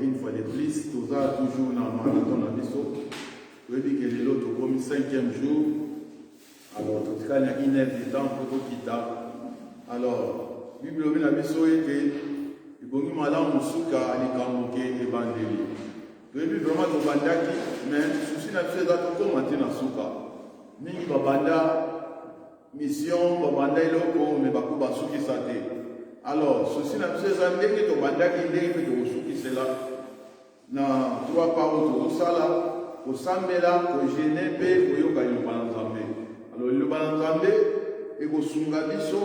Une fois de plus, toujours dans le marathon à Bissot. Je dis que l'autre comme 5e jour. Alors, tout cas, il y a une heure de temps pour quitter. Alors, la Bible dit que il faut que malam musuka ni kamuke evangeli. Je dis vraiment que bandaki, mais souci n'a fait d'être commenté dans suka. Ni babanda mission, babanda iloko, mais baku basuki sate. Alors, ceci n'a pas été que tu as dit que tu as na trois paroles au sala, au sambela, au genepe, au yoga le balanzambe. Alors, le balanzambe et au sungabiso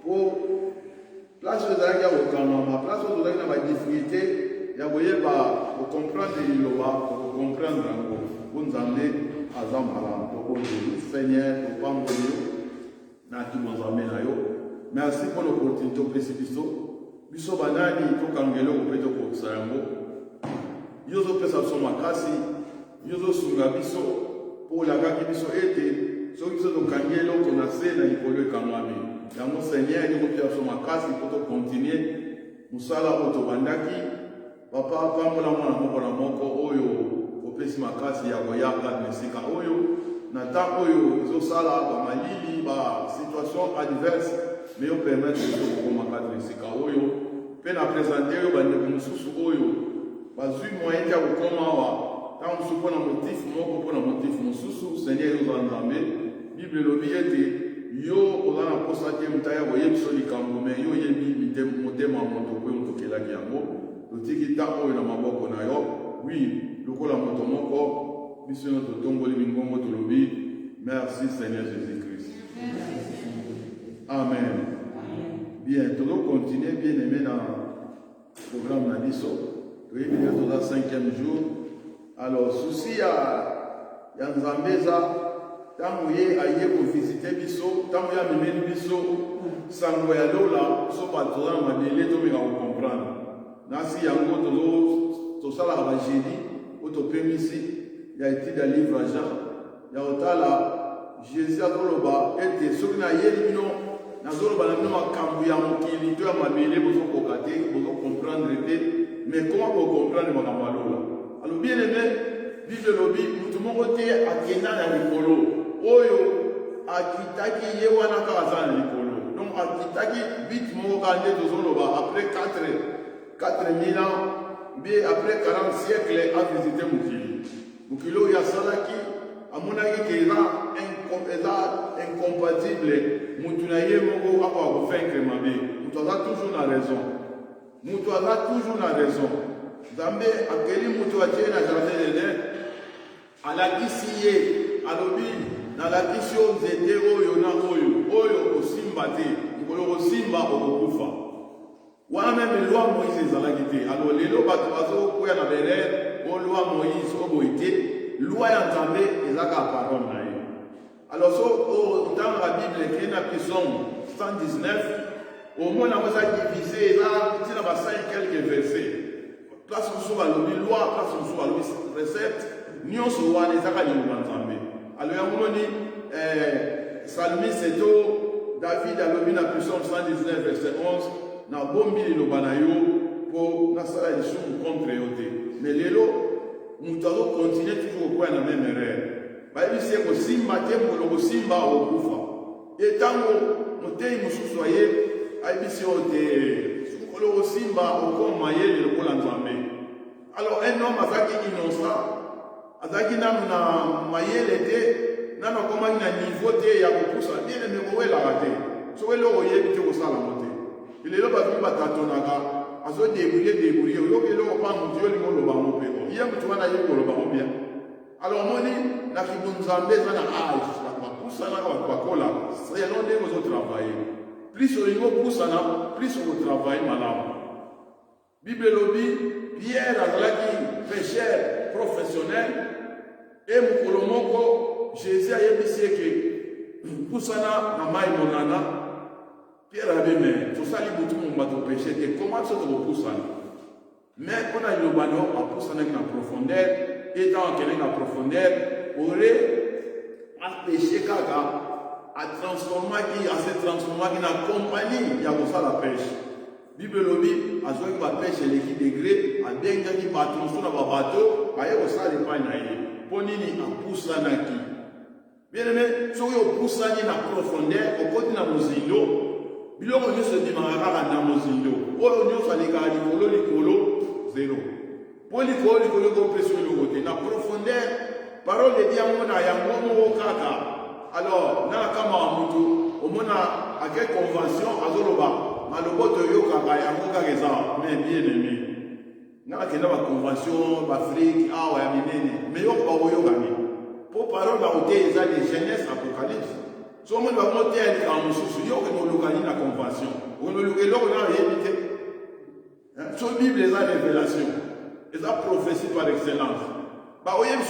pour place de la au canama, place de la difficulté, il y a pour comprendre l'Iloba, pour comprendre pour nous amener à Zambala, pour nous Seigneur, pour pas mourir, na tout nous amener là. Merci pour l'opportunité au précipiso. Biso banani to kangelo opeto ko sayango. Yozo pesa so makasi, yozo sunga biso pour la gaki biso ete, so biso to kangelo to na sena ikolo kamami. Ya mo Seigneur ni ko pesa so makasi pour to continuer musala oto bandaki. Papa pamola mwana moko na moko oyo opesi makasi ya boyaka mesika oyo na ta oyo zo sala ba malili ba situation adverse. Mais on permet de se recommander ce cas. On a présenté au bandit comme sous oyo. Parce que moyen qui a recommandé. Tant que pour un motif, moi pour un motif, mon sous Seigneur nous a entamé. Bible le billet yo on a constaté mutaya voyez sur les camps mais yo yebi motema moto ko mutokela kiango. Le tiki ta oyo na maboko na yo. Oui, le ko la moto moko biso no tongoli mingongo to lobi. Merci Seigneur Jésus-Christ. Amen. Bien, tout le monde continue, bien aimé dans le programme Nadiso. Oui, il y a tout le 5e jour. Alors, souci à Yanzambeza, tant que vous avez visité Bisso, tant que vous avez mis Bisso, sans voyager là, ce patron m'a dit, les deux vont comprendre. Nasi Yango, tout ça là, va génie, autopémie ici, il y a été dans le livre Jean, il y a autant là, Jésus a dit, et ceux qui n'ont pas dit, nazolo banamino makambu ya mokili to ya mabele bozo kokate bozo comprendre te mais comment pour comprendre makambu alola alors bien aimé Bible lobi mutu moko te akenda na likolo oyo akitaki ye wana ka azana likolo donc akitaki bit moko kande tozoloba après 4000 ans mais après 40 siècles a visité mokili oyo asalaki amonaki ke eza incompatible mutu na ye moko ako vaincre mabe mutu aza toujours na raison mutu aza toujours na raison Nzambe akeli mutu atie na jardin d'Eden alakisi ye alobi nalakisi yo nzete oyo na oyo kosimba te mokolo kosimba okokufa wana meme loi Moïse ezalaki te alo lelo bato bazokwea na berere o loi Moïse oboyi te loi ya Nzambe ezaka parole na ye. Alors, dans la Bible, qui est dans Psaume 119, au moins, on a divisé, là, il y a 5 quelques versets. Place où soit la loi, place où soit la recette, nous sommes les accords de l'Ensemble. Alors, on dit, Salmiste, c'est David a levé dans Psaume 119, verset 11, dans Bombi le Banayo, pour nasala lisumu contre yo te. Mais lelo mutu azokontinue toujours kokwea na même erreur. Bayebisi kosimba te mokolo kosimba okokufa. Etango motei mosusu aye ayebisi yo te mokolo kosimba okoma mayele lokola Nzambe. Alors un homme azalaki innocent, azalaki nanu na mayele te, nanu akomaki na niveau te ya kopusa bien aimé kowelaka te. Soki eloko oyebi te kosala mo te. Lelo babi batatonaka débrouiller oyoki eloko mpa motu yo lingo oloba ngo mpe ye motu wana ayebi koloba ngo bien. Alors omoni na kibunzambe eza na age bapusanaka bato bakola selon ndenge ozotravaille. Plus olingi opusana plus okotravaille malamu. Bible elobi Pierre azalaki pécheur professionnel et mokolo moko Jésus ayebisi eke pusana na mai monana. Pierre avait mais tout ça, il faut tout le monde péché. Comment ça te repousse? Mais quand on a eu le ballon, on pousse en profondeur, et dans quelle profondeur, aurait à pécher caca, à se transformer dans la compagnie, il y a aussi la pêche. Bible lobby, à ce qui va pêcher l'équipe degré, à bien qu'il va transformer dans le bateau, à y avoir ça les pains. Ponini à pousser en qui. Bien aimé, si on pousse en profondeur, au côté de la mozilo, biloko nyonso ebimaka kaka na mozindo oyo nyonso alekaka likolo zero mpo likolo ekopesa eloko te na profondeur parole edi yango na yango moko kaka. Alors nana kamaka motu omona ake convention azoloba malobo toyokaka yango kaka eza mais bien aimé nana kenda baconvention baafrike awa ya minene mais yoko bakoyokani mpo parole bakote eza de jeunesse apocalypse. Si on a un hôtel qui a un souci, il y a une convention. On a une réalité. Sur la Bible, il y a une révélation. Il y a une prophétie par excellence. Il y a une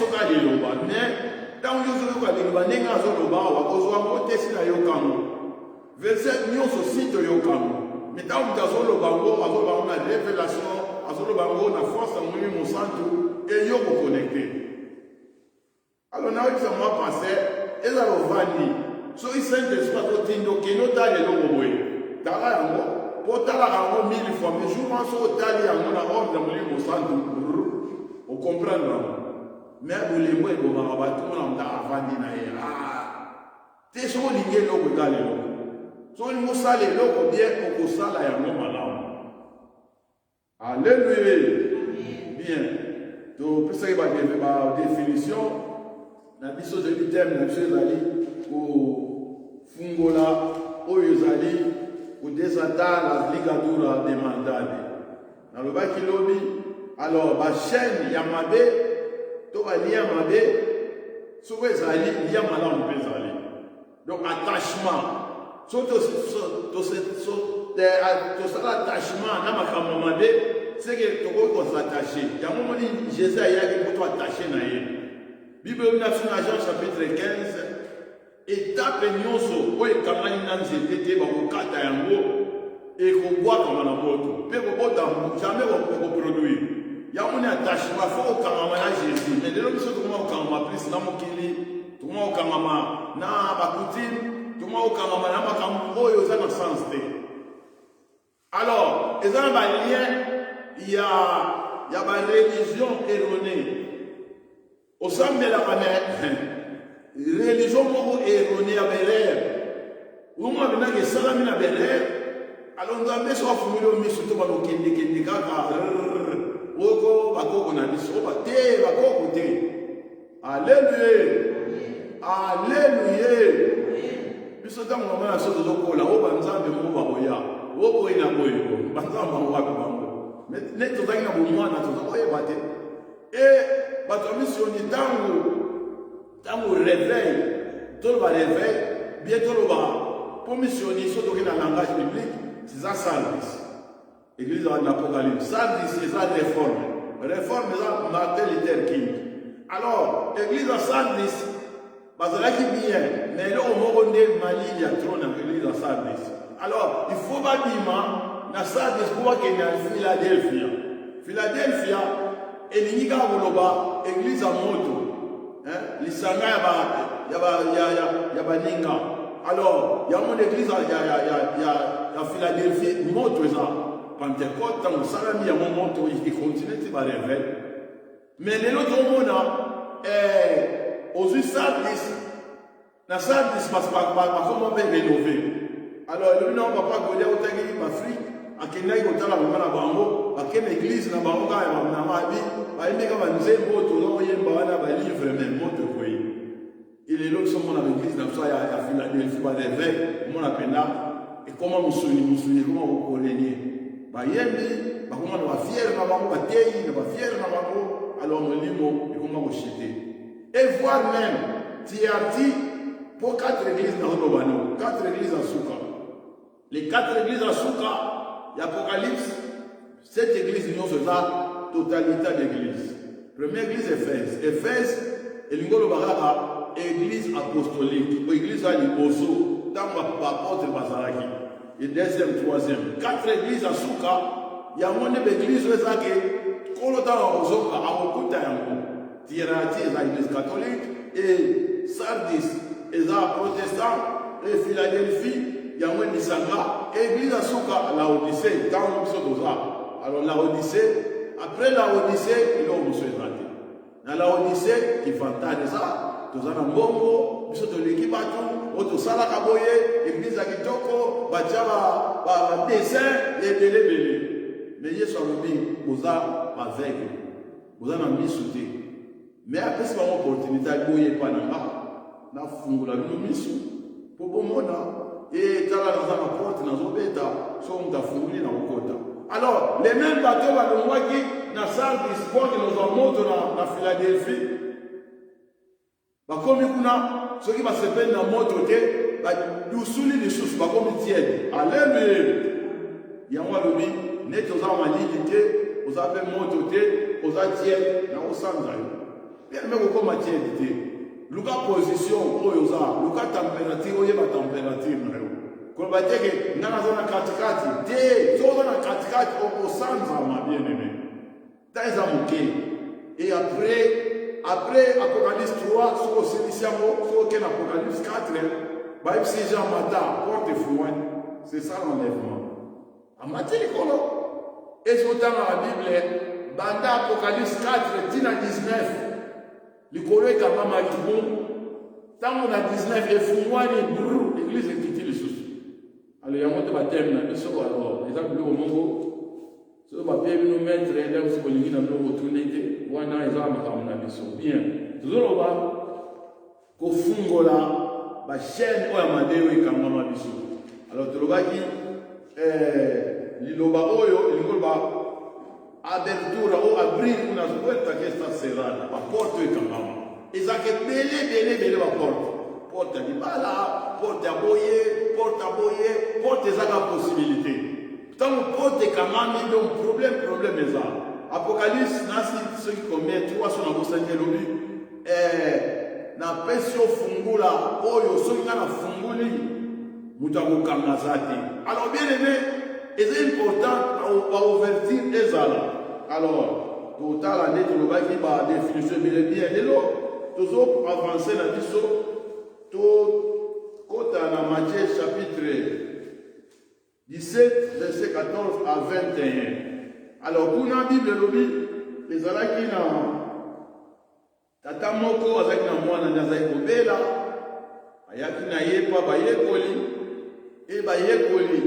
mais dans le verset, nous avons cite Yokamu. Mais dans le révélation, la force de mon centre et yo connecté. Alors, nous avons pensé, et là, on va dire. So il Saint-Esprit otindo keno tali eloko boye tala yango po tala yango 1000 fois mais jour so tali yango na ordre molimo santu o comprendre mais bolembo ebomaka bato mona mutu avandi na ye te so olingi eloko tala eloko so olingi osala eloko bien okosala yango malamu. Alléluia. Bien topesaki badéfinition na biso toyebi terme na biso ezali fungola oyo ezali kodesata la ligadura demandade nalobaki lobi. Alors bachaîne ya mabe to balia mabe soko ezali lia malamu mpe ezali donc attachement so tosala attachement na makambo mabe seke tokoki kosattache yango moni Jésus ayaki po to attache na ye. Bible na Jean chapitre 15 étape nyonso oyo ekangani na nzete te bakokata yango ekobwakama na moto mpe kobota jamais ekoproduire yango ni attachement fo okangama na Jésus. Mais lelo biso tokoma kokangama plus na mokili, tokoma kokangama na bakutime, tokoma kokangama na makambo oyo eza na sens te. Alors eza na balien ya bareligion erronée osambelaka me religion moko erronée ya berere omo abenaki esalami na berere. Alors Nzambe so afungoli omiso to balokendekende kaka oko bakoko na biso te bakoko te. Alléluia. Biso ntango mamana so tozokola o banzambe moko bakoya o boye na boye banzambe bango wapi bango ne tozalaki na bomwana tozakoyeba te. E bato ya misioni ntango réveil toloba réveil bien toloba po misioni so toki na langage biblique c'est ça Sardis. Église de l'Apocalypse. Sardis c'est ça réforme. Réforme c'est ça Martin Luther King. Alors église de Sardis bazalaki bien mais là au moko nde malili ya trône na église de Sardis. Alors il faut babima na Sardis pour bakende na Philadelphia elingi kaka koloba église ya moto lisanga ya baninga. Alors il y a mon église ya Philadelphie moto eza Pentecôte, tant que ça a mis à mon moment, il continue de réveiller. Mais les autres hommes, aux Sardis, la Sardis passe pas comment on va rénover. Alors, le nom va pas goûter au Tagui, ma fille, à Kenya, au Tala, à Bango, à quelle église, à Bango, à Namabi, à Emeka, à Nzé, Moto, non, il y a un livre, même, Moto, oui. Et les autres sont mon église, dans ça, il y a Philadelphie, à l'évêque, mon appel là, et comment vous souvenez, comment vous connaissez. Bayembi, comment on va fier, on va téyi, on va fier, alors on lit mot, et comment vous chiter. Et voir même, Tiati, pour 4 églises dans le Bano, 4 églises à Souka. Les 4 églises à Souka, il y a Apocalypse, 7 églises, nous faisons la totalité d'églises. Première église, Éphèse. Éphèse, et l'Ingolo Baraka, église apostolique, ou église à Liboso, dans la porte de Bazaraki. Et deuxième, troisième. 4 églises à Souka, il y a moins d'églises où il y a Kolota Ozoka, Amokuta Yango. Tirati est l'église catholique, et Sardis est la protestant, et Philadelphie, il y a moins d'Isanga, et l'église à Souka, la Odyssée, dans le Sotosa. Alors la Odyssée, après la Odyssée, il y a un monsieur raté. Dans la Odyssée, qui fantasme ça, tout ça dans Bongo, il y a l'équipe à tout, auto sala kaboye, église à Kitoko, bachaba, dessin, et belé. Mais il y a sur le bien, vous avez avec, vous avez mis sous thé. Mais après, c'est une opportunité, vous n'avez pas de la fungula, vous mis sous, pour bon monde, et tu as la porte, dans le bêta, soit on t'a fungulé dans le côté. Alors, les mêmes bateaux, on voit qui, dans la salle de sport, qui nous ont montré dans la Philadelphie, comme il y a ceux qui vont se faire dans mon côté, nous soulignons les choses, comme ils tiennent. Alléluia. Il y a un lobby, net aux armes à l'idée, aux armes mon côté, aux armes tiennes, dans le centre. Bien, même comme à tienne, Luka position, Luka température, il y a ma température. Quand on va dire que dans la zone katikati, au centre, ma bien-aimé. Et après Apocalypse 3, sur Apocalypse 4, si Jean Mata, porte fouane, c'est ça l'enlèvement. En matière de et sur dans la Bible, Banda Apocalypse 4, 10 à 19, le colo est quand même à tant on a 19, et fouane, l'église est quittée les sous. Alors il y a un autre baptême, alors, les appelés au Mongo. So ba pe nous mettre là où c'est qu'on a nos opportunités wana eza makambo na biso bien tozolo ba ko fungola ba chaîne oya madeo ikanga ma biso alors tolobaki liloba oyo ingolo ba abertura o abrir una puerta que está cerrada ba porte ikanga ezake bele ba porte di bala porte aboye porte ezaka possibilité. Tant que porte est quand même un problème est ça. Apocalypse, ceux qui commettent, tu vois, sur la boussole de l'objet, na pesio fungula, oyo, ceux qui ont la funguli, moutako kamazati. Alors, bien aimé, c'est important à ouvertir les ala. Alors, total, l'année, tu le vas qui va définir bien. Et là, toujours avancer dans l'histoire, tout, quand on a Matthieu chapitre 17, verset 14 à 21. Alors, pour la Bible, les alaki na tata moko azaki na mwana nazaki kobela ayaki na ye pa bayekoli e bayekoli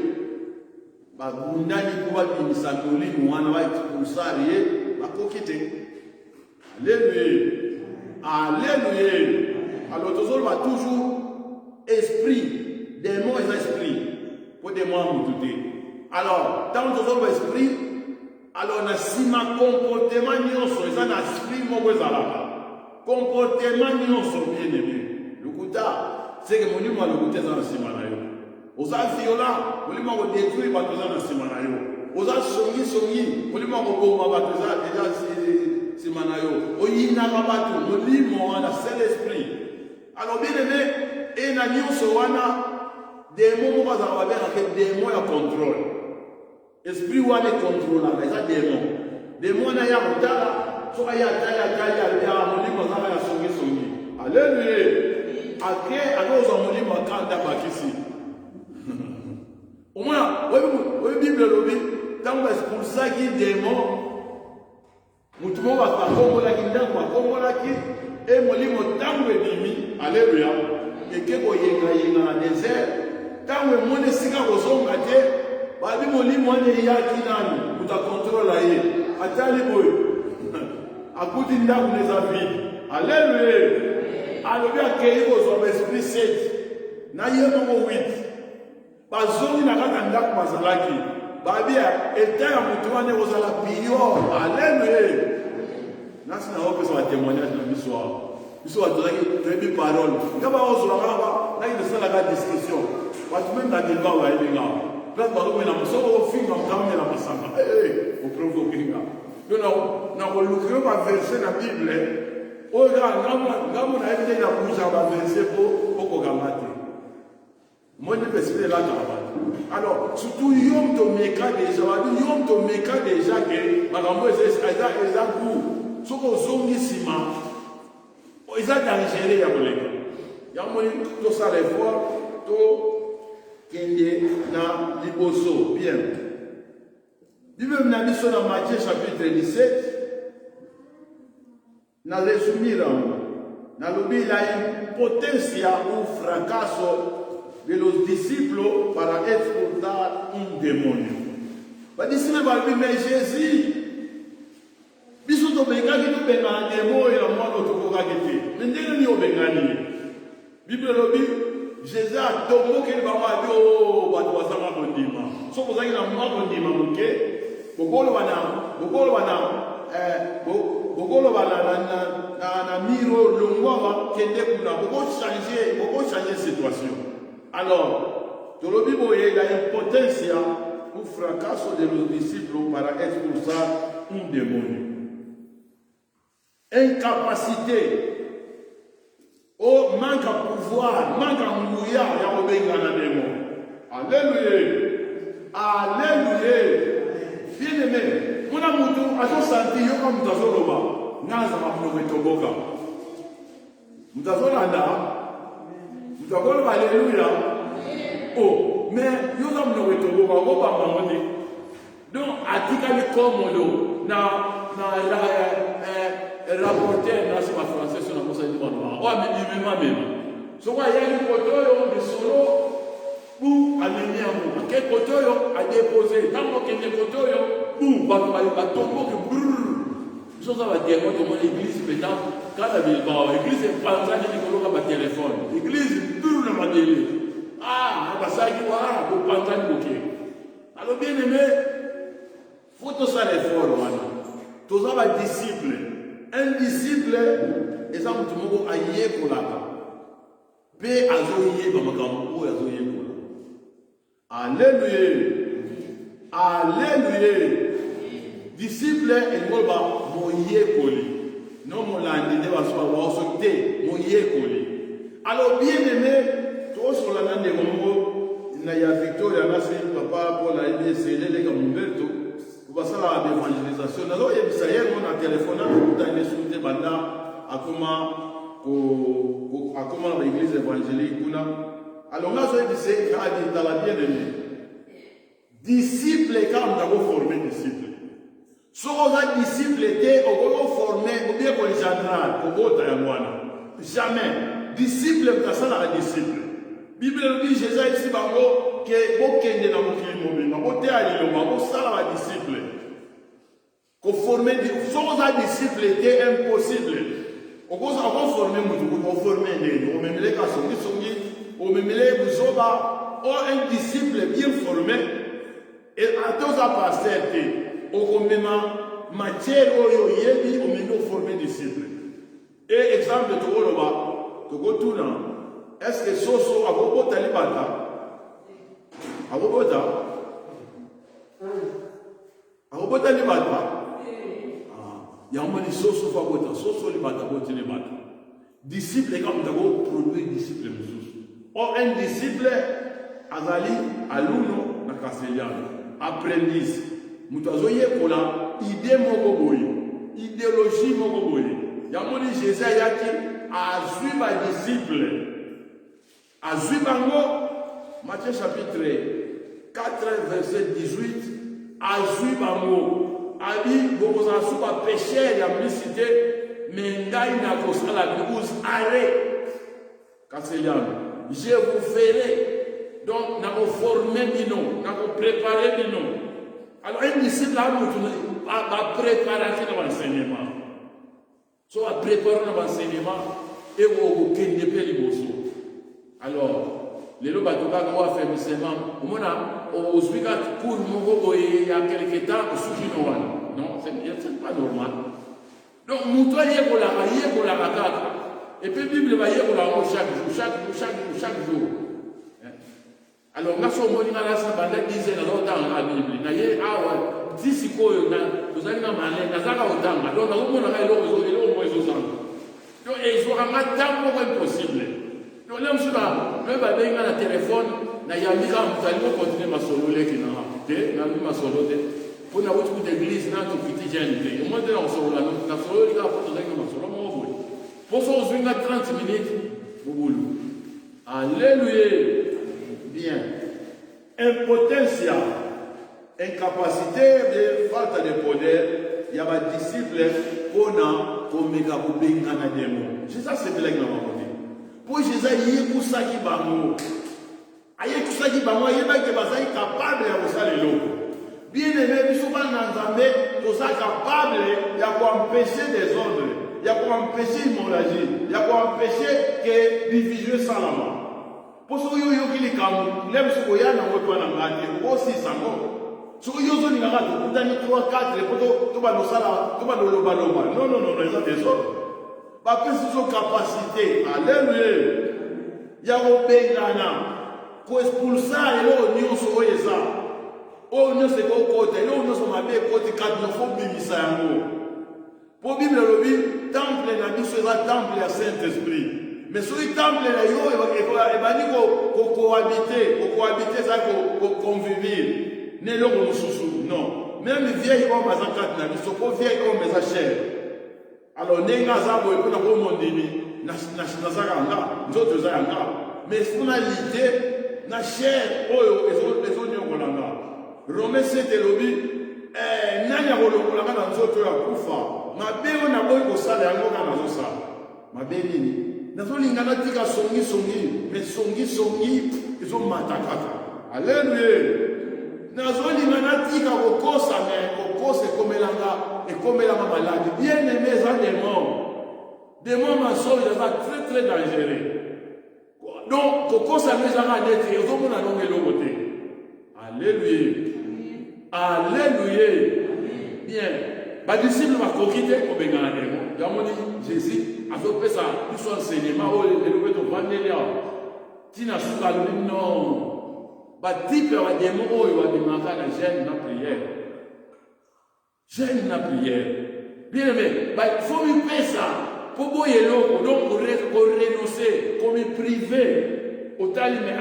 babundani kuba bimisa molimo wana bakusari ye bakoki te. Alléluia. Alors, toujours esprit, démon et esprit. Pour des membres tout. Alors, dans notre esprit, alors on a sima comportement nyonso, ça n'a esprit mon comportement nyonso bien aimé. Le kuta, c'est que mon numéro le kuta dans sima na yo. Oza violent, on lui m'a détruit par tout ça dans sima na yo. Oza songi, on lui m'a bomba par tout ça déjà sima na yo. Oyina mabatu, mon limo on a seul esprit. Alors bien aimé, et na nyonso wana des mots va avoir des mots à contrôle. Esprit ou à les contrôler, les démons na ya mutala, soit ya moni mazama ya songi. Alléluia. Après, alors moni makanda bakisi. Au moins, oui Bible lobi, tant que pour ça qui démon mutumo bakombolaki ndako bakombolaki et molimo ntango ebimi alleluya eke koyengayenga na désert ntango emoni esika kozonga te babi molimo wana eyaki nani mutakontrola ye atali boye akuti ndako neza vide alleluya alobi akei kozwa baesprit sete na ye moko 8 bazongi na kaka ndako bazalaki babi eta ya mutu wana ekozala piyo alleluya nasi na opesa ba témoignage na biso awa biso batozaki toyebi parole nga baozolaka naki tosalaka discussion bato meme na deba bayelinga place bazokomela mosoko ofinga mokamela masanga opreuve okinga yo nakolukio baverse na bible oyo ngambo nayebi te nakusaka baverse mpo okokanga te moni pesile elakaka bato alors surtout yom tomeka deja babi yom tomeka deja ke makambo eza goût soki ozongi nsima eza dangere ya koleka yango tosala effort tokende na liboso bien bible na biso na Matthieu chapitre 17 na resumir yango nalobi la impotencia ou fracaso de los discípulos para expulsar un demonio badisciples balobi mais Jésus biso tobengaki tobengana demo ya mwana tokokaki te me ndenge nini obengani bible elobi Jésus atombokeli bango abi o bato bazanga kondima soki ozalaki na mwa kondima moke bokoloba na miro longwawa kende kuna bokochange situation alors tolobi boye la impotencia ou fracaso de los discípulos para expulsar un demonio incapacité au manque à pouvoir, manque à mouilla, il y a un démon. Alléluia. Alléluia. Bien aimé, on a monté à son senti, il y a comme Mutazoloba. Naza Mabnowe Toboga. Mutazolanda. Mutazoloba, Alléluia. Oh, mais il y a comme Mabnowe Toboga, on va m'amener. Donc, à Tikali Komodo, rapporteur na sima français sur la mosa du Manoir. Oh, mais il m'a même. So quoi, il y a une photo de solo pour amener un mot. Quel photo a déposé? Dans le quel photo, boum, va tomber que brrr. So ça va dire quoi, l'église maintenant, quand la ville va, l'église est pas en train de dire qu'on téléphone. L'église, brrr, le matériel. Ah, on va ça qui va, pour pas en train de bloquer. Alors bien aimé, faut tout ça l'effort, voilà. Tout ça va disciple. Un disciple, exemple, tout le monde a yé pour la paix. Azoye, Bamakambo, Azoye pour la. Alléluia. Alléluia. Disciple, et moi, moye koli. Non, mon landi, ne va pas sauter, moye koli. Alors, bien aimé, toi sur la lande de Congo, il y a Victoria, papa, Paul, a aidé, c'est les gars, Humberto. Pour ça, l'évangélisation. Alors, il y a un téléphone, on a une souté, à comment l'église évangélique. Alors, là, je dis, c'est dans la bien-aimée. Disciple, quand on a formé disciple. Si on a disciple, on a formé, ou bien qu'on est général, jamais. Disciple, c'est ça la disciple. Bible dit Jésus ici bango que bokende na mokili mobimba bote aliloma bosala ba disciple ko former sans un disciple était impossible okoza ko former mutu ko former ndeni o memele ka songi o memele buzoba o un disciple bien formé et à deux à pasteur o komema matière oyo yebi o meno former disciple et exemple to oloba to go tuna. Est-ce que Soso a beaucoup de libata? A beaucoup de libata? Il y a un moment Soso fa bota, Soso libata, bota libata. Disciple est comme d'abord produit disciple. Or un disciple azali aluno na castellano, apprentice. Mutazoye kola idée moko boye, idéologie moko boye. Il y a un moment Jésus yaki a suivi ma disciple. Azubango, Matthieu chapitre 4, verset 18 azui bango abi bokozala su bapesher ya mlisite me ngai nakosala bikuz arrêt kaseliano je vous ferai donc nakoforme bino nakoprépare bino alors un disciple là mutu bapréparaki na baenseignement so bapréparé na baenseignement ekokende mpe liboso alors lelo bato kaka oaffermissement omona ozwi kaka cour moko boye ya quelque temps osukino wana non c'est pas normal donc moto ayekolaka kaka et puis bible bayekolaka ngo chaque jour alors nga so omoni nga lasi banda 10 ans nazotanga na bible naye awa ti sikoyo tozali na male nazaka otanga donc nazomonaka eloko mo ezozanga donc ezwakanga ntango moko impossible donc le mosusu me babenga na telefone nayambika moto alingo continue masolo leki na te nayambi masolo te mpo na wuti kuta église na tokiti jeune te omoi te na kosolola nasolo lika po tozalaki na masolo moko boye mpo so ozwinga 30 minutes bobulu alleluya bien impotencia incapacité de falta de poder ya badisciple mpona komeka kobengana demo jésus asepelaki na bango te mpo jésus ayekusaki bango ayebaki bazali capable ya kosala eloko bien aimé biso bana na nzambe toza capable ya koempêche désordre ya koempêche hémorragie ya koempêche ke division esalama mpo soki oyoki likambo nde biso koya nango epa na ngai te okosisango soki yo ozolingaka tokutani 3 4 po tobalobaloba non eza désordre bapesi biso capacité alleluya ya kobengana koexpulsa eloko nyonso oyo eza oyo nyonso ekokota eloko nyonso mabe ekoti kati nofo bimisa yango mpo bible elobi temple na biso eza temple ya saint esprit mais soki temple na yo ebandi kokohabite eza koconvivir na eloko mosusu non même vieille homme aza kati na biso mpo vieille homme eza cher alors ndenge aza boye mpona komondimi nazaka yanga nzoto eza yanga mais mpona lite na cher oyo ezonyokolanga Romain 7 elobi nani akolongolanga na nzoto ya kufa mabe oyo naboyi kosala yango kaka nazosala mabe nini nazolinga natika songisongi mais songisongi ezomata kaka alleluya nazolinga natika kokosa me kokosa ekomelanga maladi bien aimé eza démon masoyo eza très dangereux donc kokosa me ezaka neti ozomona ndongo eloko te alleluya bien badisciple bakoki te kobengana demo yamoni jésus azopesa biso enseignement oyo eloko tovandeli awa ntina suka alobi non batipe ya bademo oyo babimaka na jeune na prière bien aimé fo mipesa mpo boya eloko donc korenonce komiprive otali me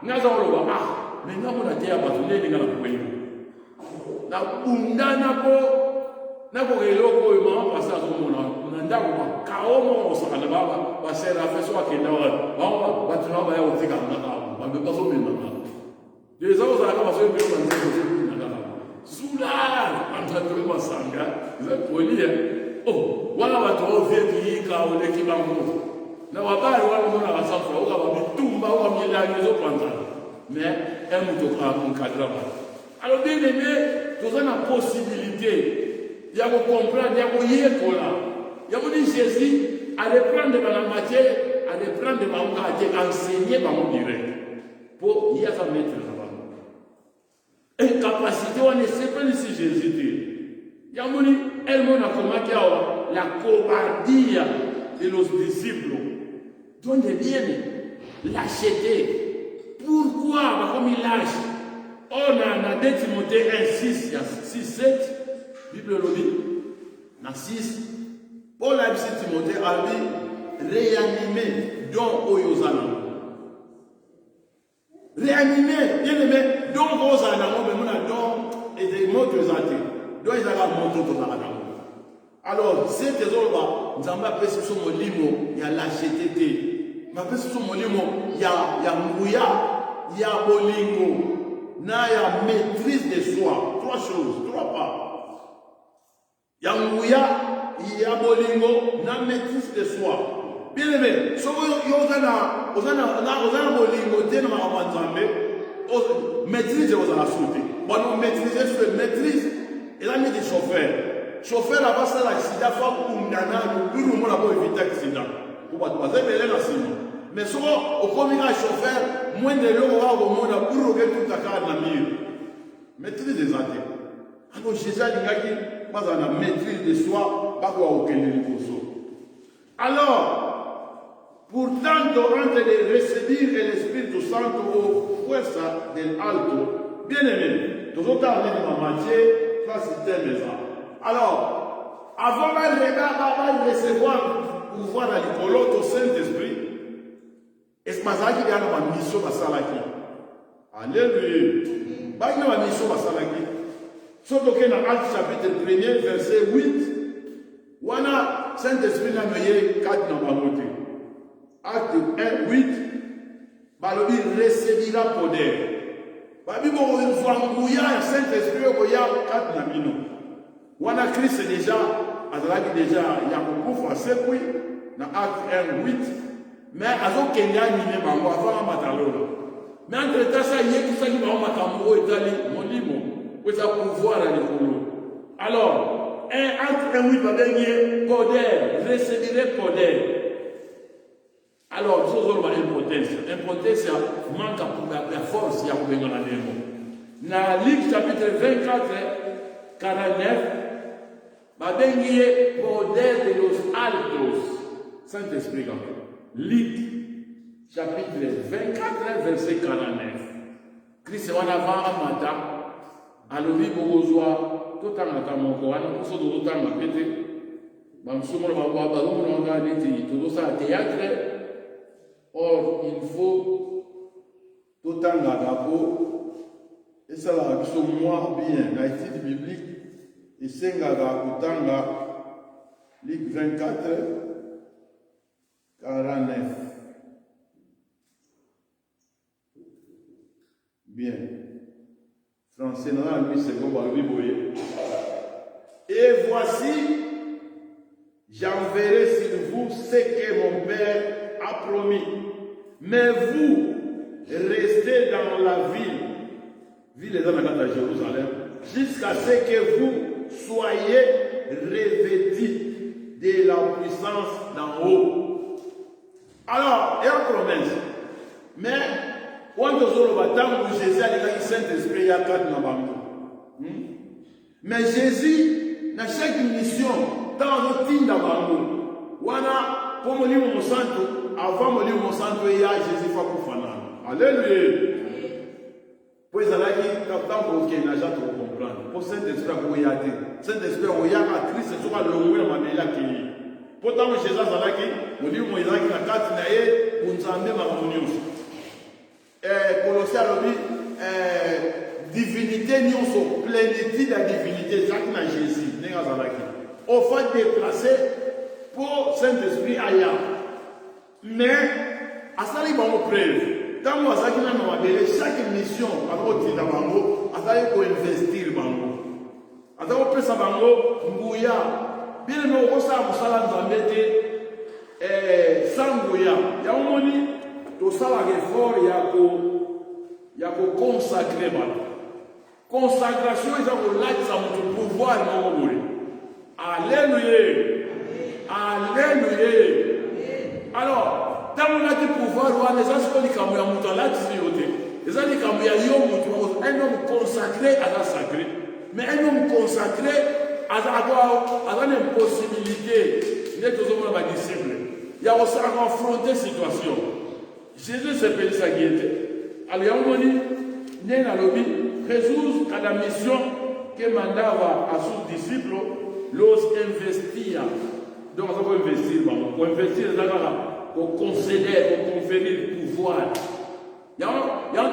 nga aza koloba me nga mona te ya bato nde elinga na kwenyu nabundana mpo nakoka eloko oyo mama pasi azomona na ndako bakao moko kosakana baserafe so akenda bango bato na baya kotikanga bazomemaka eza kozalaka basoyebio banzekozekunakaka sula bantatoi masanga eza polie wana bato oviekiyika oleki bango na babali wana mona basanfra oka babitumba oka milangi ezopanzana mais un moto encadra bato alors bien aimé toza na possibilité ya kocomprendre ya koyekola yamoni jésus areprendre bana matière areprendre bango ate enseigner bango direct mpo ye aza maître na bango incapacité wana esepelisi jésus te yamoni elmona akomaki awa la cobardia de los disciples donc bien lâcheté pourquoi bakomi lâche on a 2 Timothée 1 6 7 Bible elobi na 6 Paul ayebisi Timothée abi réanimer donc oyo oza nango réanimer bien aimé donc ozala nango memona donc moto eza te donc ezalaka moto tozala nango alors sete ezoloba nzambe apesi biso molimo ya lâcheté te bapesi biso molimo ya nguya ya bolingo na ya maîtrise de soi. trois choses, trois pas. Yangouya, Yabolingo, na maîtrise de soi. Bien aimé, si vous avez bolingo, vous avez maîtrise de vos assoutes. Bon, maîtrise, et là, il y a des chauffeurs. Chauffeur là-bas, c'est l'accident, il faut qu'on éviter l'accident. Mais si on commet un chauffeur, moins de l'eau, on va pour regarder tout à fait dans la mire. Maîtrise des athées. Alors, Jésus a dit, pas en maîtrise de soi, pas quoi aucun niveau. Alors, pourtant, durante de recevoir l'Esprit Santo au fuerza del alto, bien aimé, nous autres allons dans la matière, ça c'est maison. Alors, avant de recevoir le pouvoir dans l'école au Saint-Esprit, est-ce que vous avez une mission à Salaki? Alléluia. Vous avez une mission à Salaki. Surtout que dans Actes chapitre 1er, verset 8, on a Saint-Esprit n'a pas 4 dans la montée. Acte 1, 8, il recevra poder. Il y a un Saint-Esprit qui a 4 dans la montée. On a Christ déjà, il y a beaucoup français, oui, dans Acte 1, 8, mais il y a un Kenya avant la Matalona. Mais entre-temps, ça y est, tout ça qui va en Matambo, Italie, mon livre, pour ça pouvoir à l'école. Alors, Acte 1, 8, va gagner poder, recevoir poder. Alors, nous avons l'importance. L'importance, manque la force, il y a un peu de dans Luc chapitre 24, 49, va gagner poder de los altos. Saint-Esprit, quand même. Luc, chapitre 24, verset 49. Christ est en avant à matin. Alors, il faut que tout le temps, tout le temps, tout le théâtre. Or, il faut tout le temps, et ça là, moi bien, dans l'étude biblique, et c'est Luc 24, 49. Bien. Français, dans la 8 secondes, et voici, j'enverrai sur vous ce que mon Père a promis. Mais vous, restez dans la ville est dans la carte de Jérusalem, jusqu'à ce que vous soyez revêtis de la puissance d'en haut. Alors, il y a une promesse. Mais, quand on se battant pour Jésus, il y a le Saint-Esprit, il y a 4 dans. Mais Jésus, dans chaque mission, dans le team d'Abango, wana pour mon livre santo, avant mon livre santo, il y a Jésus pour Fana. Alléluia. Pois ela aqui captar um pouquinho, nós já estamos comprando. Por Saint-Esprit, o Iade. Saint-Esprit, o Iade, a Cristo, só a longa maneira que. Portanto, Jesus ela aqui, o livro Moisés aqui na casa, né? O Nzambe Mamunius. Colossiens, divinité, nous sommes plénitude de la divinité, ça qui n'a Jésus, n'est pas là. On va déplacer pour Saint-Esprit ailleurs. Mais, à ça, il va nous preuve. Quand nous avons chaque mission, alors on dit dans Bango, on va investir Bango. Alors on peut ça Bango, Ngouya. Bien nous on ça pour ça dans Zambété, sans Ngouya. Il y a un moment tout ça va effort, il y a qu'on consacrer Bango. Consacration, ils ont l'aide ça pour pouvoir nous mourir. Alléluia. Alléluia. Alors. Tant qu'on a du pouvoir, les gens se disent qu'il y a un mouton là, les gens disent qu'il y a un homme consacré à la sacrée. Mais un homme consacré à une impossibilité. Il y a toujours un disciple. Il y a aussi à affronter la situation. Jésus s'appelle sa guette. Alors, il y a un moment donné, il y a un lobby. Jésus a la mission que mandava à son disciple, los investir. Donc, on va investir. Pour investir, pour concéder, pour conférer le pouvoir. Il y a un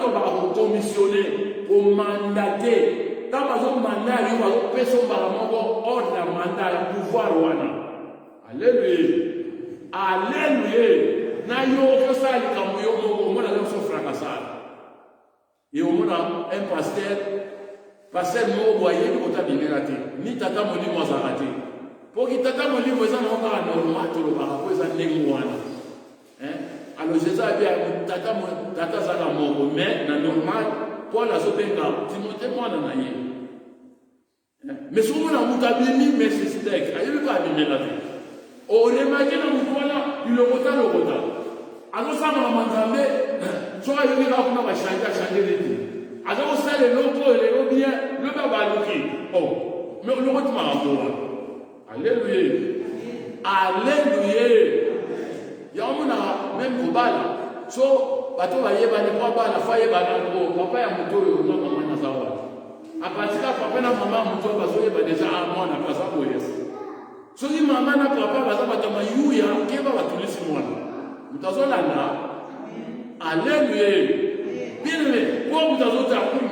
commissionné, pour mandater. Quand on mandat, il y a une personne qui a ordre de mandat, le pouvoir. Alléluia. Alléluia. Nayo ça il comme on a un fracassé. Et on a un pasteur Parce que nous voyons que tu as bien raté. Ni tata moli moi ça raté. Pour que tata moli moi ça n'a pas normal tout le barrage ça n'est moi. Alors je sais bien tata ça la mort mais na normal pour la sotenga Timothée moi na naie. Mais si on a mutabini mais c'est steak. Ayo pas bien la vie. On remarque na mutwana il le rota. Alors ça m'a mandé soit il va qu'on va changer les trucs. Alors ça les locaux les bien le baba loki. Oh mais le retour m'a rendu. Alléluia. Alléluia. Ya mona même kobala. So bato ba yeba ne kwa bala fa yeba na ngo papa ya muto yo no mama na sawa. Apatika papa na mama muto ba so yeba deja a mwana kwa sababu yesu. So ni mama na papa ba sababu tama yuya keba batulisi mwana. Mutazolanda. Alléluia. Bien kwa mutazota kumi.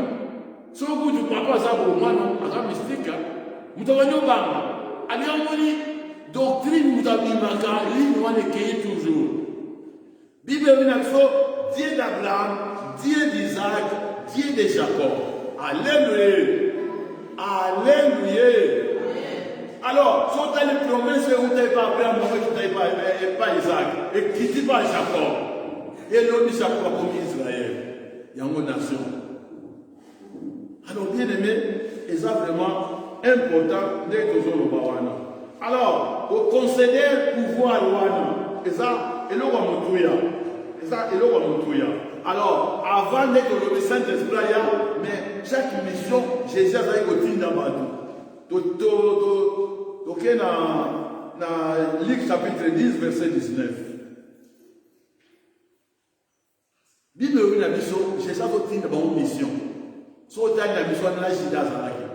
So kuju papa sababu mwana akamstika. Mutawanyo banga. Aliamoni doctrine mutabimaka ligne wane keye toujours. Bible vinafo Dieu d'Abraham, Dieu d'Isaac, Dieu de Jacob. Alléluia. Alléluia. Alors, si tu as les promesses où tu n'as pas Abraham, tu n'as pas Isaac, et qui dit pas Jacob, et l'homme dit Jacob comme Israël, il y a une nation. Alors, bien aimé, c'est vraiment important d'être toujours au Bawana. Alors, au concéder pouvoir Wana, et ça, et le Wamotouya. Alors, avant d'être le Saint-Esprit, mais chaque mission, Jésus a dit que tu n'as pas tout. Ok, dans Luc chapitre 10, verset 19. Bible oui na mission, Jésus a dit que tu n'as pas mission. So tu as une mission na Jida Zalaki.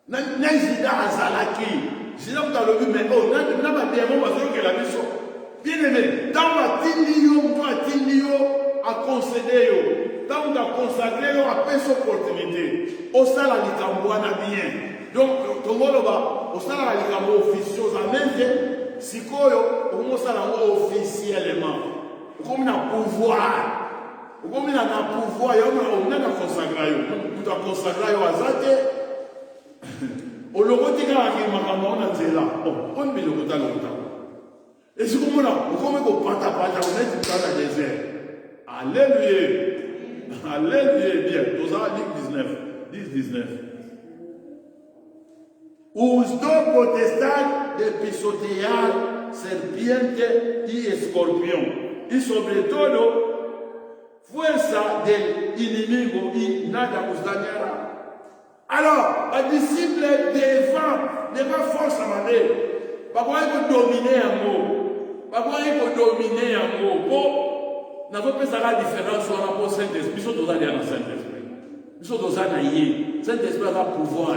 Na Jida Zalaki. Jida vous avez vu mais oh, n'a pas démon parce que la mission. Bien aimé, dans la tindio, toi tindio à concéder, dans la consacrer à paix opportunité. Au sein la litamboana bien. Donc, Tongoloba, au sein la litambo officieusement, si koyo, au moins ça la officiellement. Comme un pouvoir. Comme un pouvoir, on a consacré. On a consacré à Zate. On le retire à qui m'a dit là. On met le retard longtemps. Et c'est comme là, on pata, on est dans le désert. Alléluia. Alléluia. Bien. Nous avons 10-19. Usó potestad de pisotear serpiente y escorpión. Y sobre todo, fuerza del enemigo y nada os dañará. Alors, un disciple devant force à ma mère. Pas quoi il faut dominer un mot. Pas quoi il faut dominer un mot. Bon, n'a pas ça la différence sur rapport au Saint-Esprit. Ils sont tous allés dans le Saint-Esprit. Ils sont tous allés. Saint-Esprit a pouvoir.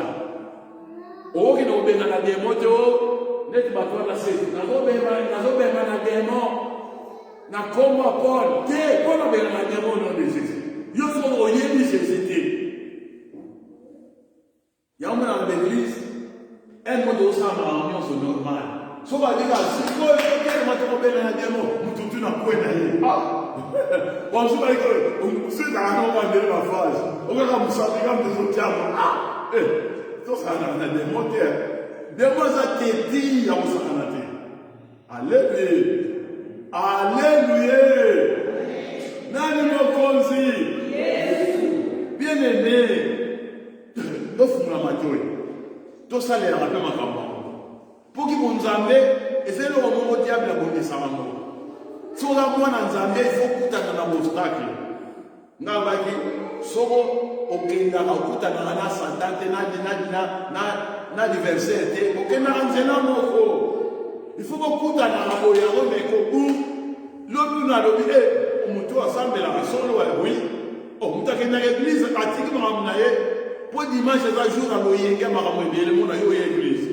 Oh, qui n'ont pas la démon, n'est pas toi la série. N'a pas la démon. N'a comme Paul. T'es, Paul a la démon au nom de Jésus. Ils sont au lieu de Jésus. Il y a un moment dans l'église, un mot de ça m'a ambiance normale. So va dire, si tu veux que ma tombe dans la démon, nous tout n'a pas d'ailleurs. Ah, bon, je vais dire, c'est dans un moment de ma phase. On va comme ça, comme des autres diables. Ah, tout ça n'a pas démonté. Démon ça te dit, à vous s'arrêter. Alléluia. Alléluia. Nani no konzi. Bien aimé. Nous faisons la majorité. Tout ça, les rappels ma campagne. Pour qu'ils nous amenent, et c'est le moment où diable a bonné sa maman. Si on a moins d'enzambé, il faut que tu aies un obstacle. N'avaki, sobo, okenda, okuta na santante, na diversité, okenda anzela moko. Il faut que tu aies un boyaro, mais qu'au bout, l'autre n'a l'objet, on m'a tout ensemble, la solo, oui. On m'a dit l'église, pratiquement, pour dimanche, c'est un jour à l'oyenga, le monde a eu l'église.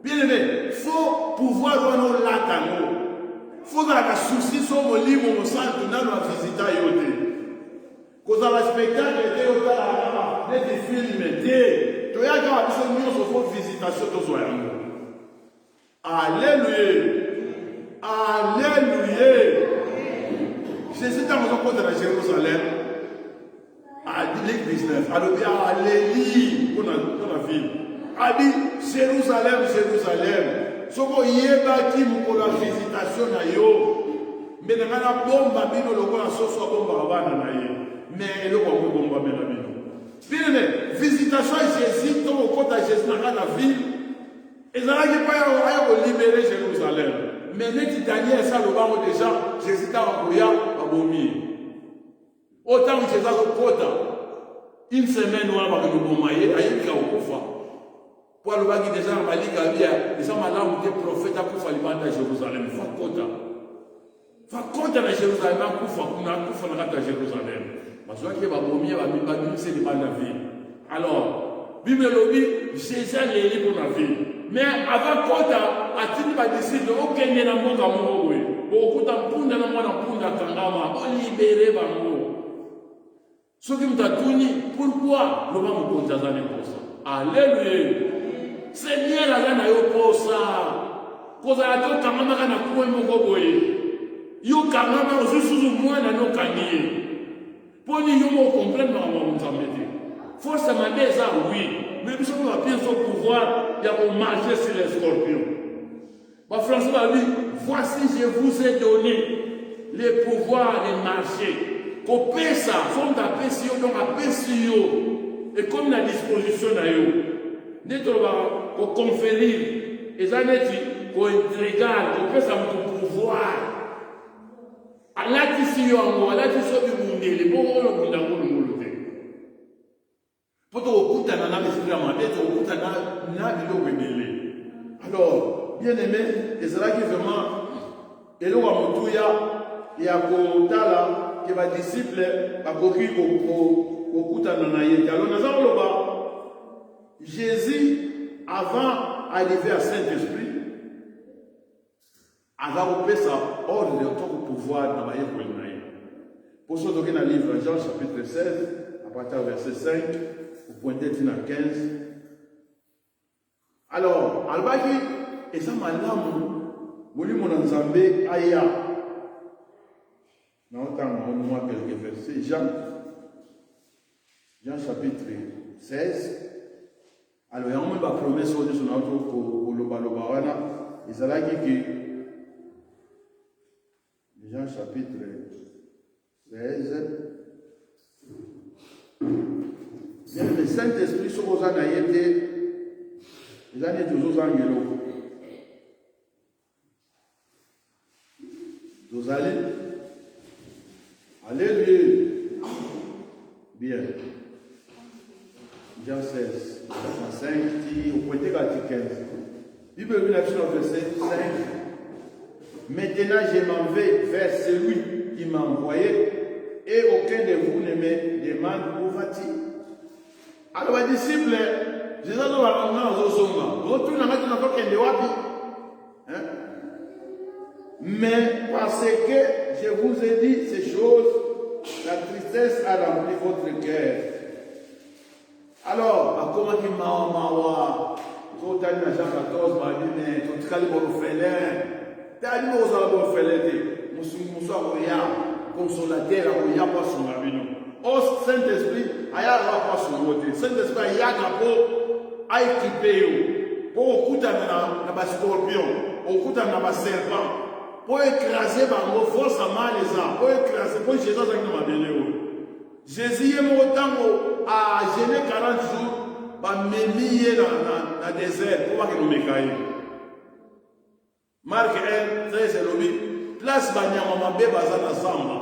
Bien aimé, il faut pouvoir voir nos latano. Il faut avoir la souci sur mon livre, mon centre, dans la visite à Yoté. Quand on a le spectacle, des films, tu as une visitation de soi. Alléluia. Alléluia. Jésus est dans le côté de Jérusalem. Luc 19. Alors, alléluia pour la ville. A dit Jérusalem, Jérusalem. Soko yeba ki mukola visitation na yo. Mais na ngana bomba bino lokola soso bomba bana na ye. Mais eloko ko bomba mena bino. Bien, visitation Jésus, ton côté Jésus dans la ville. Et ça n'a pas libérer Jérusalem. Mais net Daniel ça le vend déjà Jésus t'a envoyé à Bomi. Autant que Jésus a côté une semaine ou avant que nous bomayer, aïe qui a au kofa. Pour le bagage déjà Malik a bien, les gens malades des prophètes à kofa libanda Jérusalem. Fa côté na Jérusalem à kofa na Jérusalem. Parce que va vomir, va Bible, c'est pas la vie. Alors, Bible lobby, Jésus est libre pour la vie. Mais avant Kota, a-t-il pas décidé aucun n'est dans mon amour, oui. Beaucoup d'empunda dans mon empunda kangama, on libéré Bango. Ce qui me t'a tourné, pourquoi le vent me compte à l'année pour ça? Alléluia. Seigneur, la lana yo pour ça. Cause à la tête, kangama kana koué mon gogoye. Yo kangama aux sous moins dans nos caniers. Pour nous comprendre forcément déjà oui, mais nous sommes bien son pouvoir, il y a un marché sur les scorpions. François a dit, voici je vous ai donné les pouvoirs et marchés. Qu'on paie ça, fond d'appel si on a paix si et comme la disposition d'ailleurs, qu'on conférir, et ça n'est qu'on intrigue, qu'on paie ça pour pouvoir. Alati yo ango alati so bimundele bongolo mundangolo ngolote poto okutana na mesira mandeto okutana na biloko ebele. Alors bien aimé ezalaki vraiment eloko ya motuya ya kotala ke badisciple bakoki kokutana na ye. Alors naza koloba Jésus avant d'arriver à Saint-Esprit avant de ça, ordre de ton pouvoir dans la vie. Pour ce qui est dans le livre Jean chapitre 16, à partir du verset 5, au point d'être à 15. Alors, Albaki, et ça m'a dit, mon Nzambé Aya. Dans le temps, on a quelques versets. Jean chapitre 16. Alors, il y a une promesse au-dessus de notre Loba-Loba-Wana. Et ça l'a dit que Jean chapitre 16. Bien, le Saint-Esprit sur vos anaïtés, les années toujours angélo. Vous allez. Alléluia. Bien. Jean 16, verset 5, au point de 15. Bible verset 5. Maintenant, je m'en vais vers celui qui m'a envoyé et aucun de vous ne me demande où va-t-il. Alors, les disciples, je dis à retourne à mettre notre de wapi. Mais parce que je vous ai dit ces choses, la tristesse a rempli votre cœur. Alors, comment il m'a tout à l'heure, Jean 14 m'a dit, mais tout à l'heure, tali mo za bo felete musa ko ya consolateur ko ya pa so ngabino o Saint-Esprit aya ra pa so wote Saint-Esprit ya ka po ai kipeo po okuta na ba scorpion okuta na ba serpent po écraser bango force mal les ans po écraser po Jésus za ngama beleo Jésus yemo tango a jeûner 40 jours ba memiye na désert po ba ke no mekai. Marc 1, 13 et lobby, place Banyama Mabé Bazana Samba.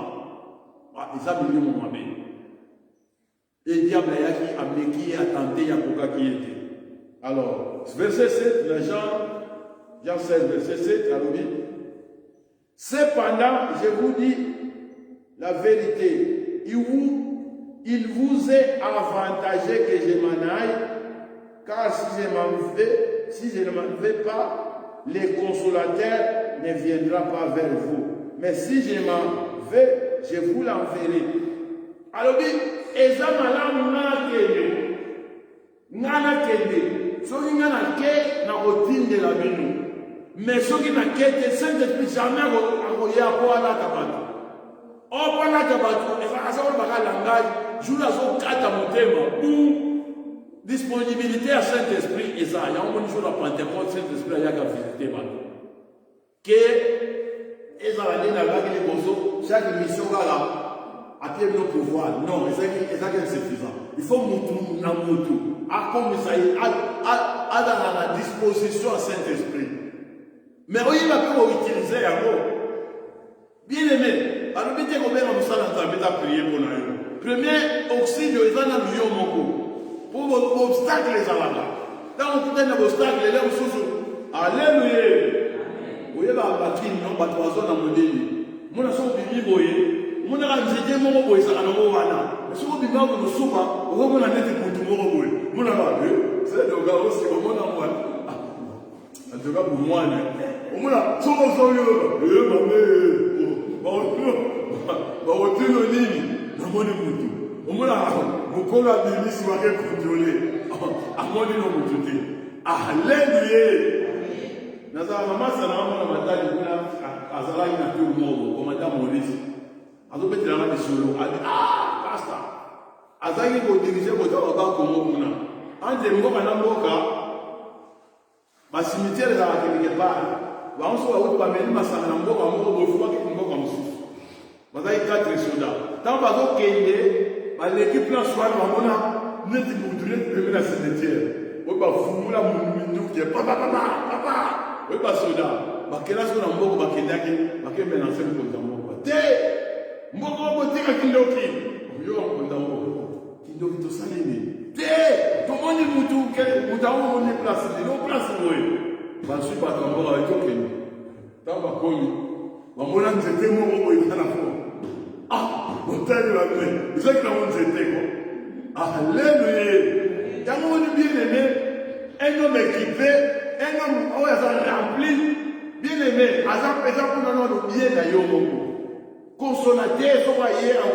Ils ont mis mon Mabé. Et le diable a qui a tenté Yakoka qui était. Alors, verset 7, Jean 16, verset 7, à lobby. Cependant, je vous dis la vérité. Il vous est avantagé que je m'en aille, car si je ne m'en vais pas, les consolateurs ne viendront pas vers vous. Mais si je m'en vais, je vous l'enverrai. Alors, Ezamala Nana Kende, ce qui n'a que na routine de la vie. Mais ce qui n'a que Saint-Esprit jamais à la tabatu. Oh, pas la tabatu, et ça, on va langage, jour à kata motema ou disponibilité à Saint-Esprit et ça, il y a un jour la Pentecôte, Saint-Esprit il y a qu'à visiter que et ça va aller dans la chaque mission là à pied de pouvoir. Non, c'est insuffisant. Il faut moutoutou, comme ça, à dans la disposition à Saint-Esprit. Mais il va pas utiliser un mot. Bien aimé, alors bien combien on s'en prier pour nous. Premier auxile, il va dans le moko. Pour obstacle les alaka. Dans le temps d'obstacle, les gens sont alléluia. Vous voyez la batterie, non, pas trois ans dans mon début. Mon assaut bibi boye. Mon arrangé mon boye, ça n'a pas wana. Mais si vous bimez pour nous soupa, vous voyez mon année pour tout mon boye. Mon arrangé, c'est le gars aussi, au moins en moi. En tout cas, pour moi, au moins, tout le monde, alléluia. Nazara mama sana mama matali kuna azala ina tu mo komanda Maurice azo betela na solo pastor azali ko diriger ko tawa ba ko mo kuna ande mboka na mboka ba cimetière za quelque part ba onso wa upa meni masana na mboka mo bo fuwa ke mboka mususu bazali 4 soda tant ba zo kende ba l'équipe na soir ba mona neti mudure de la cimetière o ba fumula mundu ke papa oui, parce que là, je suis en train de me dire que je suis en train de me dire que je suis en train de me dire que je suis en train de me dire que tout le monde est tout, que nous avons une place, nous place où je suis pas en train de me dire que tant que je suis en train de me dire ah, mon temps est là, mais c'est que nous sommes alléluia. Il y a un homme bien aimé, un homme équipé. Un homme qui est rempli, bien aimé, à exemple, nous avons bien d'ailleurs. Consolateur, soit à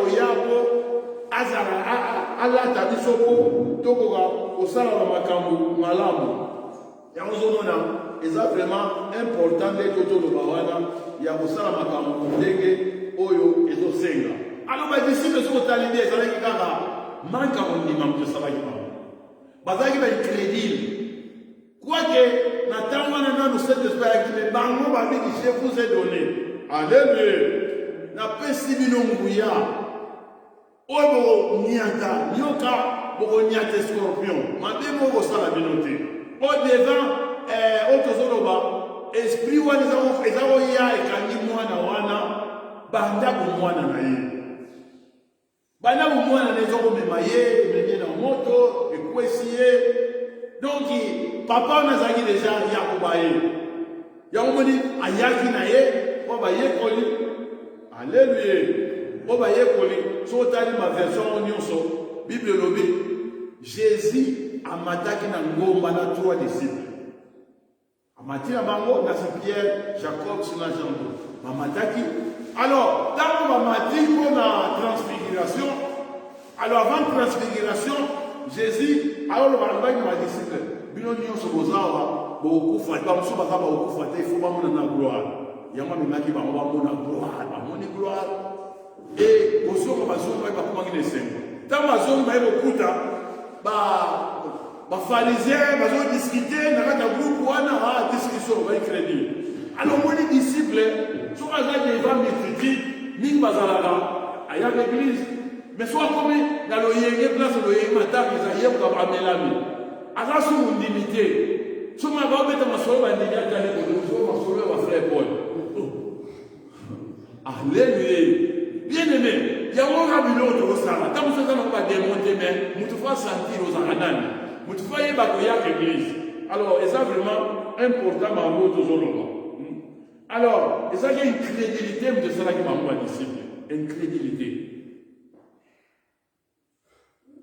Oyabo, Azara, Allah Tabisopo, Tokoga, Osala Makambu, Malamu. Il y a un zone et ça vraiment important d'être autour de Bawana. Il y a Osala Makambu, Dege, Oyo et Osenga. Alors, mes disciples sont talibés, ils allaient dire, manque à mon imam de Salahima. Bazaki va être crédible. Quoique, Natangana n'a nous cette espère qui bango babi qui chef vous est donné. Alléluia. Na pesi binonguya. Obo niata, nyoka, bogo niate scorpion. Mande mogo sala binote. Au devant, autozoloba, esprit wa ezao ya ekangi mwana wana, banda bu mwana na ye. Banda bu mwana na ezoko memaye, menye na moto, ekwesiye. Donc, papa n'a pas déjà Yakubaye. Yakumoni ayaki na ye, obaye koli. Alléluia. Obaye koli. Sotali ma version onyoso. Bible lobi. Jésus a mataki na ngomba na 3 disciples. Amati na bango na Pierre, Jacob, Sina Jean. Mamataki. Alors, dans mamati pour la transfiguration. Alors avant transfiguration, Jésus, alors le barbaï m'a dit, Binonion se bozawa, beaucoup fait, comme ça, beaucoup fait, il faut pas mon gloire. Il y a un moment qui va avoir mon gloire. Et au jour où ma zone va pas comment il est simple. Dans ma zone, il va beaucoup de pharisiens, ils vont discuter, dans un groupe, on a discussion, on va crédit. Alors, mon disciple, sur un jour, il va m'écrire, ni bazalaga, il y a l'église. Mais soit comme dans le yégué, place le yégué, matin, ils ont comme Amelami. Alors, c'est une limité. Si on va mettre ma soeur, on va dire que ma frère Paul. Alléluia. Bien aimé, il y a un rabino de Osama. Tant que ça n'a pas démonté, mais nous te faisons sentir aux Aranani. Nous te faisons évacuer l'église. Alors, c'est vraiment important, ma voix de Zoloma. Alors, il y a une crédibilité de cela qui m'a disciple. Une crédibilité.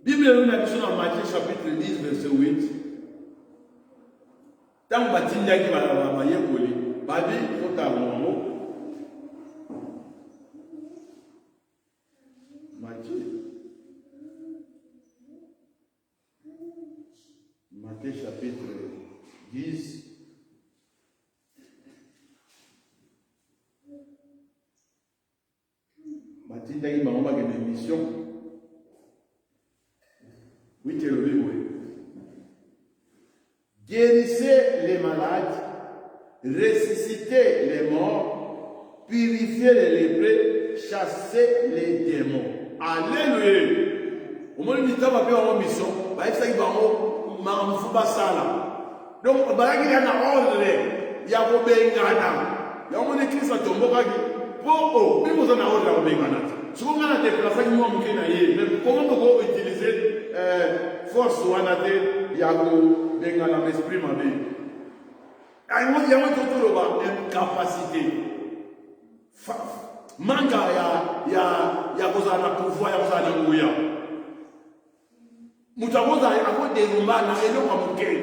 Bible nous a dit dans Matthieu chapitre 10, verset 8. Tant que Batinda qui va mailler pour lui, Babi, il faut t'avoir. Matthieu chapitre 10. Matinda qui m'a envoyé une mission. guérissez les malades, ressuscitez les morts, purifiez les lépreux, chassez les démons. Alléluia. Au moins, il y a une mission. Il y a une mission. Donc, il y a un ordre. Il y a un ordre. Il y a un écrit sur ton bocage. Oh, mais vous en avez un ordre. Si vous avez un déplacement, mais comment vous pouvez utiliser force ou un athée, il y a un esprit. Il y a une capacité. Manga, il y a un pouvoir, il y a un pouvoir. Mutaboza ako derumba na elo kwa mukei.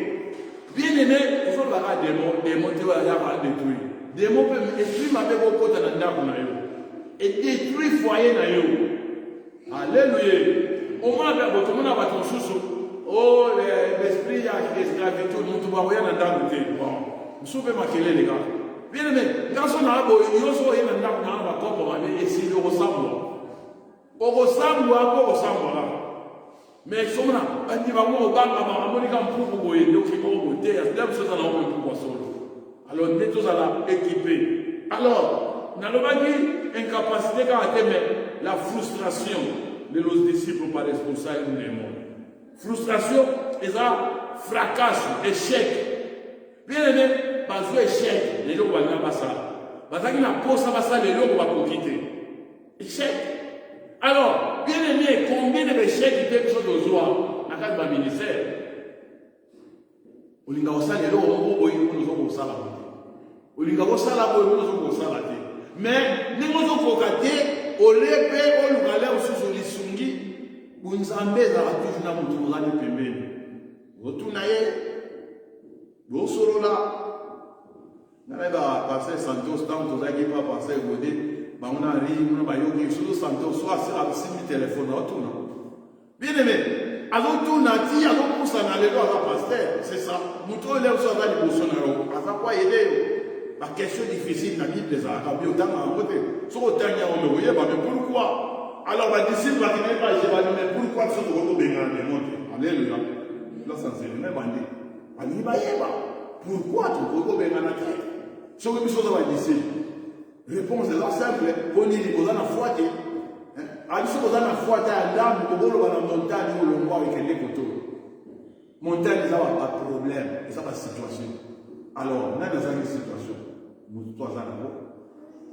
Bien aimé, il faut avoir des mots qui vont détruire. Des mots peuvent esprit m'a fait beaucoup de ndako na yo. Et détruire foyer na yo. Alléluia. Au moins avec votre monde va ton chouchou. Oh l'esprit a esclavité mutu ba oya na ndako te. Bon. Msupe makele les gars. Bien aimé, quand on a bo yo so yena ndako na ba kopo ba essayer de ressembler. Au ressembler là. Mais somna andi ba mo banga ba amoni ka mpuku boye donc il faut voter à cela ça na on pour solo. Alors nous tous à la équipés. Alors na lobaki incapacité ka atteindre la frustration de nos disciples par responsable du monde. Frustration et ça fracasse, échec. Bien aimé, pas échec, les gens vont pas ça. Parce qu'il n'a pas ça les gens vont quitter. Échec. Alors, bien aimé, combien de échecs qui peuvent être joie dans le ministère? On a aussi les gens qui ont ça là. On a aussi là pour nous ça là. Mais nous avons cocaté, au lépé, au lugalé, au sous les sungi, où nous avons mis à la touche dans notre monde de pembe. Retournez, vous serez là. Nous avons passé Santos, tant que vous n'avez pas passé Godé. On a ri, on a yogi, surtout Santos, soit à le téléphone, bien aimé, alors tout n'a dit, alors pour s'en aller à la pasteur, c'est ça. Nous trouvons les choses à l'émotionnel, à ça quoi aider. La question difficile dans la Bible, c'est ça. Quand autant à côté, sur autant il y a un mais pourquoi? Alors, la disciple va dire, mais pourquoi ce que vous avez monté? Alléluia. Là, ça c'est le même année. Pourquoi tu peux bien en tête? Ce que nous sommes disciples. Réponse est là simple. On dit que vous avez la foi. Alors, si vous avez la foi, l'âme, vous avez la montagne ou le bois avec les coteaux. Montagne, ça va pas de problème. Ça va situation. Alors, on a une situation. Nous trois ans.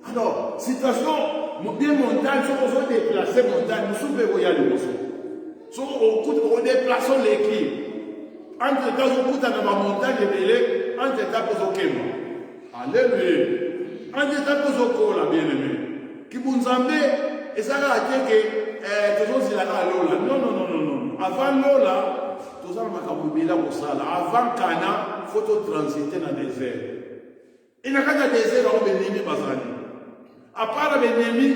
Alors, situation, bien montagne, si vous avez déplacé montagne, nous pouvons y aller aussi. Si on déplace l'équipe, entre temps, on coûte dans la montagne de Bélé, entre temps, vous avez alléluia. En état de Zoko, la bien-aimée, qui vous en met, et ça a été que tout le monde a Lola. Non. Avant Lola, tout ça m'a dit avant Cana, il faut transiter dans le désert. Il n'y a qu'un désert, on va venir Bazani. À part le Benemi,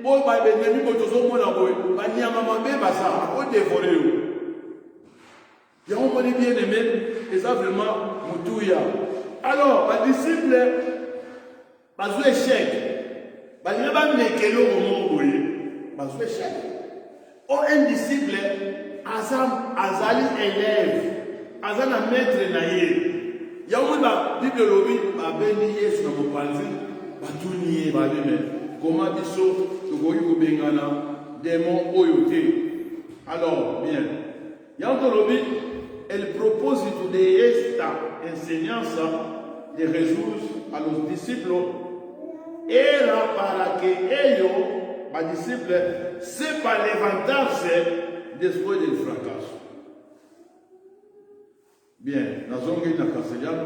on va venir pour tout le monde, on va venir à Maman Baza, on va dévorer. Il y a un monde bien-aimé, et ça vraiment, Moutouya. Alors, les disciples, bazou échec. Bazou pas nekelo au monde. Bazou échec. Oh un disciple, azali élève, azana maître naïe. Yaouda Bible lobi ba beni Yesu na mopanzi, batuniye ba beme. Comment biso tokoyi ko bengana démon oyote. Alors bien. Yaouda lobi el propósito de esta enseñanza de Jesús a los discípulos era para que ellos, los discípulos, sepan levantarse después del fracaso. Bien, la zone en castellano,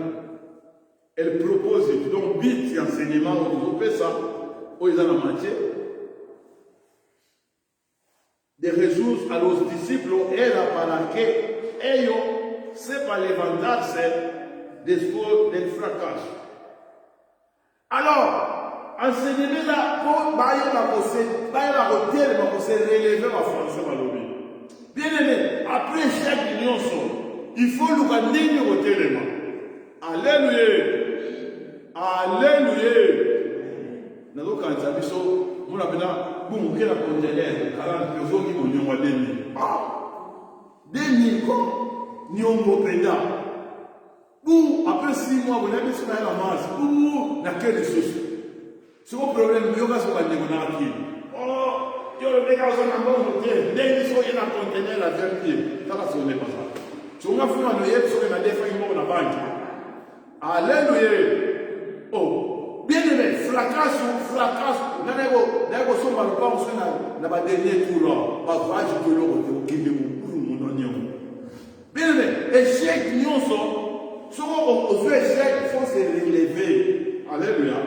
el propósito, donc bit et enseignement, on peut ça, où ils ont la matière, de Jesús a los discípulos era para que ellos sepan levantarse después del fracaso. Alors, enseigner là, pour bailler ma se relever ma français malobé. Bien aimé, après chaque union, il faut nous gagner au téléma. Alléluia. Alléluia. Nous avons quand nous avons mon abena, bon, quel a congelé, 40 personnes qui ont eu 2000. Ah, 2000 quoi? Ni on m'opéra. Vous 6 mois, vous avez sur la masse. Ouh, n'a quelle source. C'est un problème, il y a un problème. Oh, il y a le mec à son amour, dès qu'il faut y a un conteneur à 20 pieds. Ça va sonner pas ça. Si on a fait un oeil, sur la défense, il y a une banque. Alléluia. Oh, bien aimé, fracasse. N'avez pas son balcon, on n'a pas dernier tour là. Pas voyage de l'eau, qui est pour mon oignon. Bien aimé, échec, nous sommes. Aux échecs, il faut se relever. Alléluia.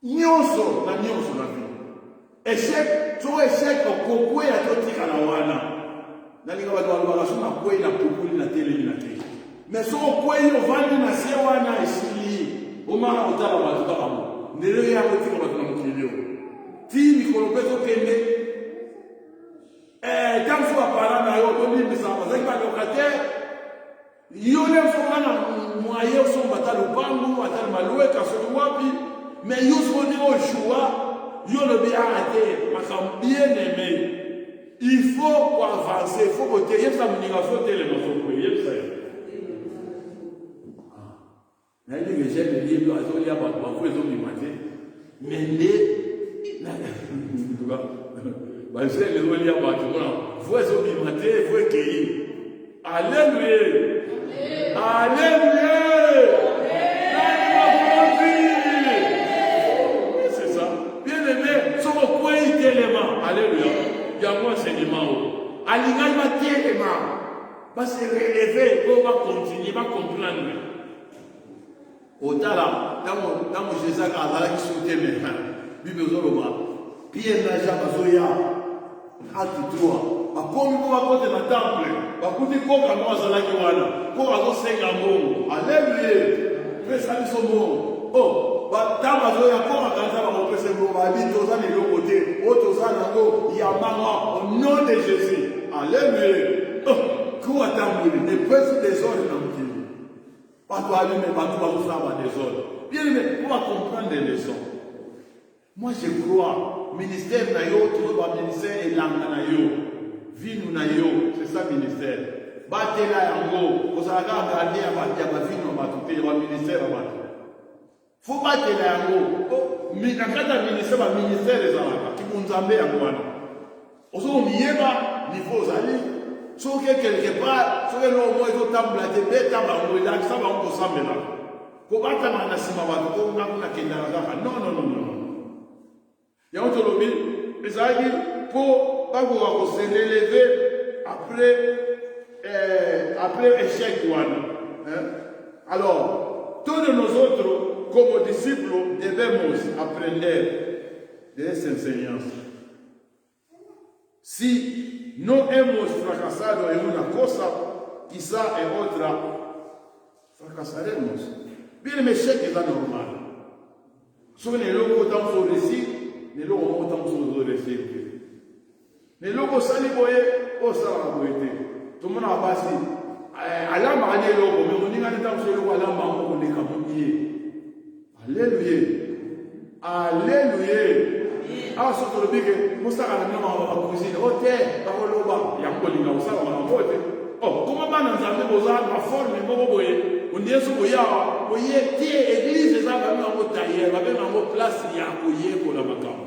Nyonso na vie. Échec, so échec au ya totika na wana. Nalinga watu walibakasoma kweli na kukuli na tele na tele. Mais so kweli ovani na sie wana esili. Oma otala watu kama. Ndelo ya kotika watu na mkilio. Ti mikolopeto kende. Tamfu apara na yo to bi bisamba zaki locataire. Yo nem so wana mwaye so batalo bangu atala maloué kasoro wapi. Mais yo sont au choix, yo le bien arrêté, parce que bien aimé, il faut avancer, il faut voter, il y a sa migration télévision pour y ça. Là il y a des livres, il y a pas de fois ils ont mis matin, mais les, bah je sais les gens il y a pas de fois, faut ils ont mis matin, faut écrire. Alléluia, alléluia. Alléluia. Il y a un enseignement. Alléluia, va se relever, on va continuer, va comprendre. Au-delà, dans Jésus, à qui sautait maintenant, Bible Pierre n'a jamais zoya, acte 3. Comme on va côté dans le temple, va côté quoi quand on va qui wana, quoi on va s'engager mon. Alléluia. Fais ça du saumon. Oh. Tamazo ya koma kanza ba mopese ngo ba bi toza ne lo côté o toza nango ya mama au nom de Jésus. Alléluia. Quoi tambouli ne peut des ordres dans le pas toi lui mais pas toi vous faire des ordres. Bien mais on va comprendre les leçons. Moi je crois ministère na yo tout ba ministère et langa na yo. Vie nous na yo, c'est ça ministère. Batela yango, ko sa ga garder ya ba vie no ba tout ba ministère ba. Faut pas que la yango na kata ministère ba ministère les alaka ki munzambe yango wana oso miyeba niveau zali so que quelque part so que no mo ezo tambla te beta ba ngo la sa ba ngo samela ko bata na sima ba ko na kenda na non ya on lobi ezali pour pas vous se relever après échec wana alors tous de nos autres como discípulos debemos aprender de esa enseñanza. Si no hemos fracasado en una cosa, quizá en otra fracasaremos. Bien, mais échec est normal. Sobre le logo dans son récit, le logo dans son récit. Le logo sali boye, o sala boye. Tout le monde a passé. Alamba ane logo, mais on dit qu'on est dans ce logo alamba on est comme Alléluia. Alléluia. Ah, surtout le big, Moussa a mis en cuisine. Oh, t'es, par le bas, il y a un peu de gauche, on va en voter. Oh, comment on a entendu vos armes, la forme, mais vous voyez, on dit ce qu'il y a, vous voyez, t'es église, ça va mettre en mode tailleur, va mettre en mode place, il y a un collier pour la macabre.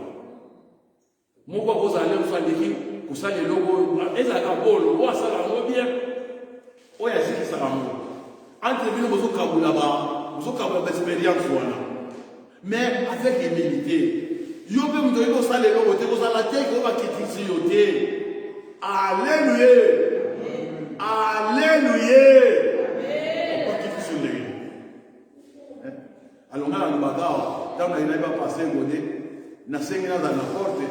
Moi, vous allez vous faire des films, vous savez, le logo, et ça va bon, vous ça va bien. Oh, il y a ce qui ça va bon. Entre vous, vous avez là-bas, vous avez l'expérience, voilà. Mais avec humilité, yo peut me donner ça les logo, vous allez la tête, vous va quitter ici, alléluia, alléluia. On peut quitter sur les. Alors on a le bagage, dans la il va passer godé, na senga dans la porte,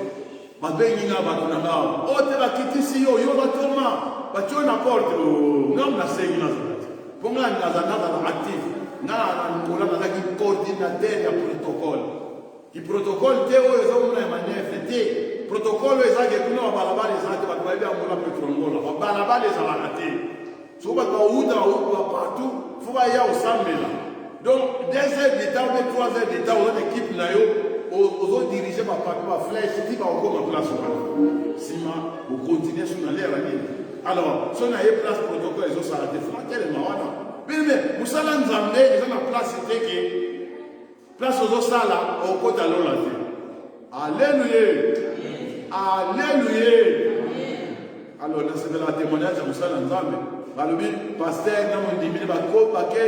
ma bengi na ba tunanga. Oh te va quitter ici, yo va toma, ba tu na porte, non na senga na. Ponga na za actif. Na ngola na ki coordinateur ya protocole. Ki protocole te o ezo na manifeste. Protocole ezake kuna balabala ezake ba kwa bia ngola petrongola. Ba balabala ezala te. So ba ka uda ou partout, faut ba ya osambela. Donc 2 heures d'état ou 3 heures d'état on équipe na yo ozo diriger ba pa flèche qui va encore en place là. Sima ou continuer sur l'air là. Alors, si on a une place protocole ezo sala te faut tellement wana. mais musala nzambe eza na place te ke place ozosala okota lola te. Alléluia. Alléluia. Alors nasepela la témoignage ya musala nzambe balobi pasteur na mondimini bakobake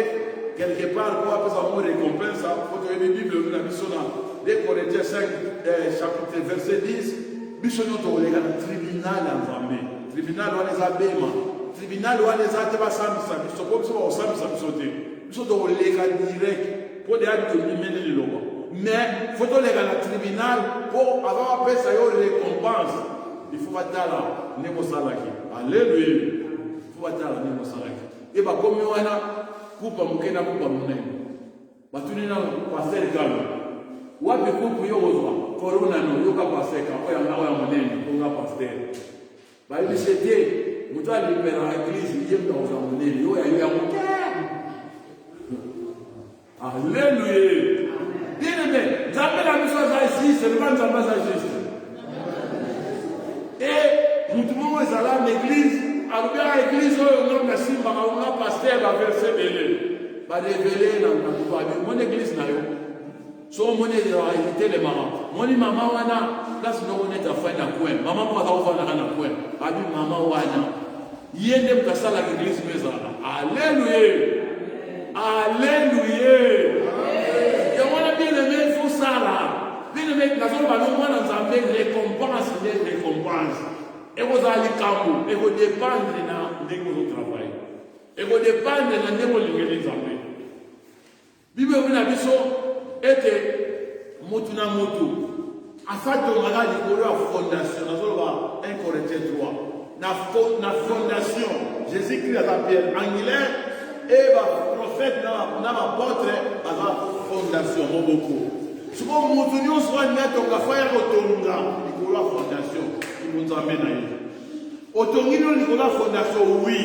quelque part quoi apesa mo récompense po toyebi bible na biso na 2 Corinthiens 5 chapitre verset 10 biso nyonso tokoleka na tribunal ya nzambe. Tribunal wana eza bema, tribunal wana eza te basambisa biso po biso bakosambisa biso te, biso tokoleka direct po deya tobimeli liloba. Mais faut toleka na tribunal po ava bapesa yo récompense. Il faut batala ndenge osalaki. Alléluia. Il faut batala ndenge osalaki. E bakomi wana kupa moke na kupa monene batuni na pasteur kalo wapi kupu yo ozwa corona no yoka paseka oyanga oya monene onga pasteur bayebi sete moto alibera église yemba oza monene yo ya moke. Alléluia. Bien aimé, nzambe na biso aza ici seulement nzambe aza juste. Et moto moko ezala na église alobi ya église oyo nga nasimbaka nga pasteur baverse ebele barevele na kubabi moni église na yo so moni evitelemaka moni mama wana place noko neti afai na kwen mama moko aza kofanaka na kwen abi mama wana ye nde moto asalaka église mo ezala. Alléluia. Alléluia. yango wana bien aimé il faut sala bien aimé nazoloba no mwana nzambe récompense nde récompense ekozala likambo ekodépendre na ndenge ozotravaille ekodépendre na ndenge olingeli nzambe. Bible elobi na biso ete motu na motu afatongaka likolo ya fondation nazoloba 1 Corinthiens 3 na fondation Jésus-Christ aza pierre angulaire et baprophète na bapotre baza fondation moboko. Siko motu nyonso alingi atonga fa ya kotonga likolo ya fondation nzambe na ye otongi no likolo ya fondation oui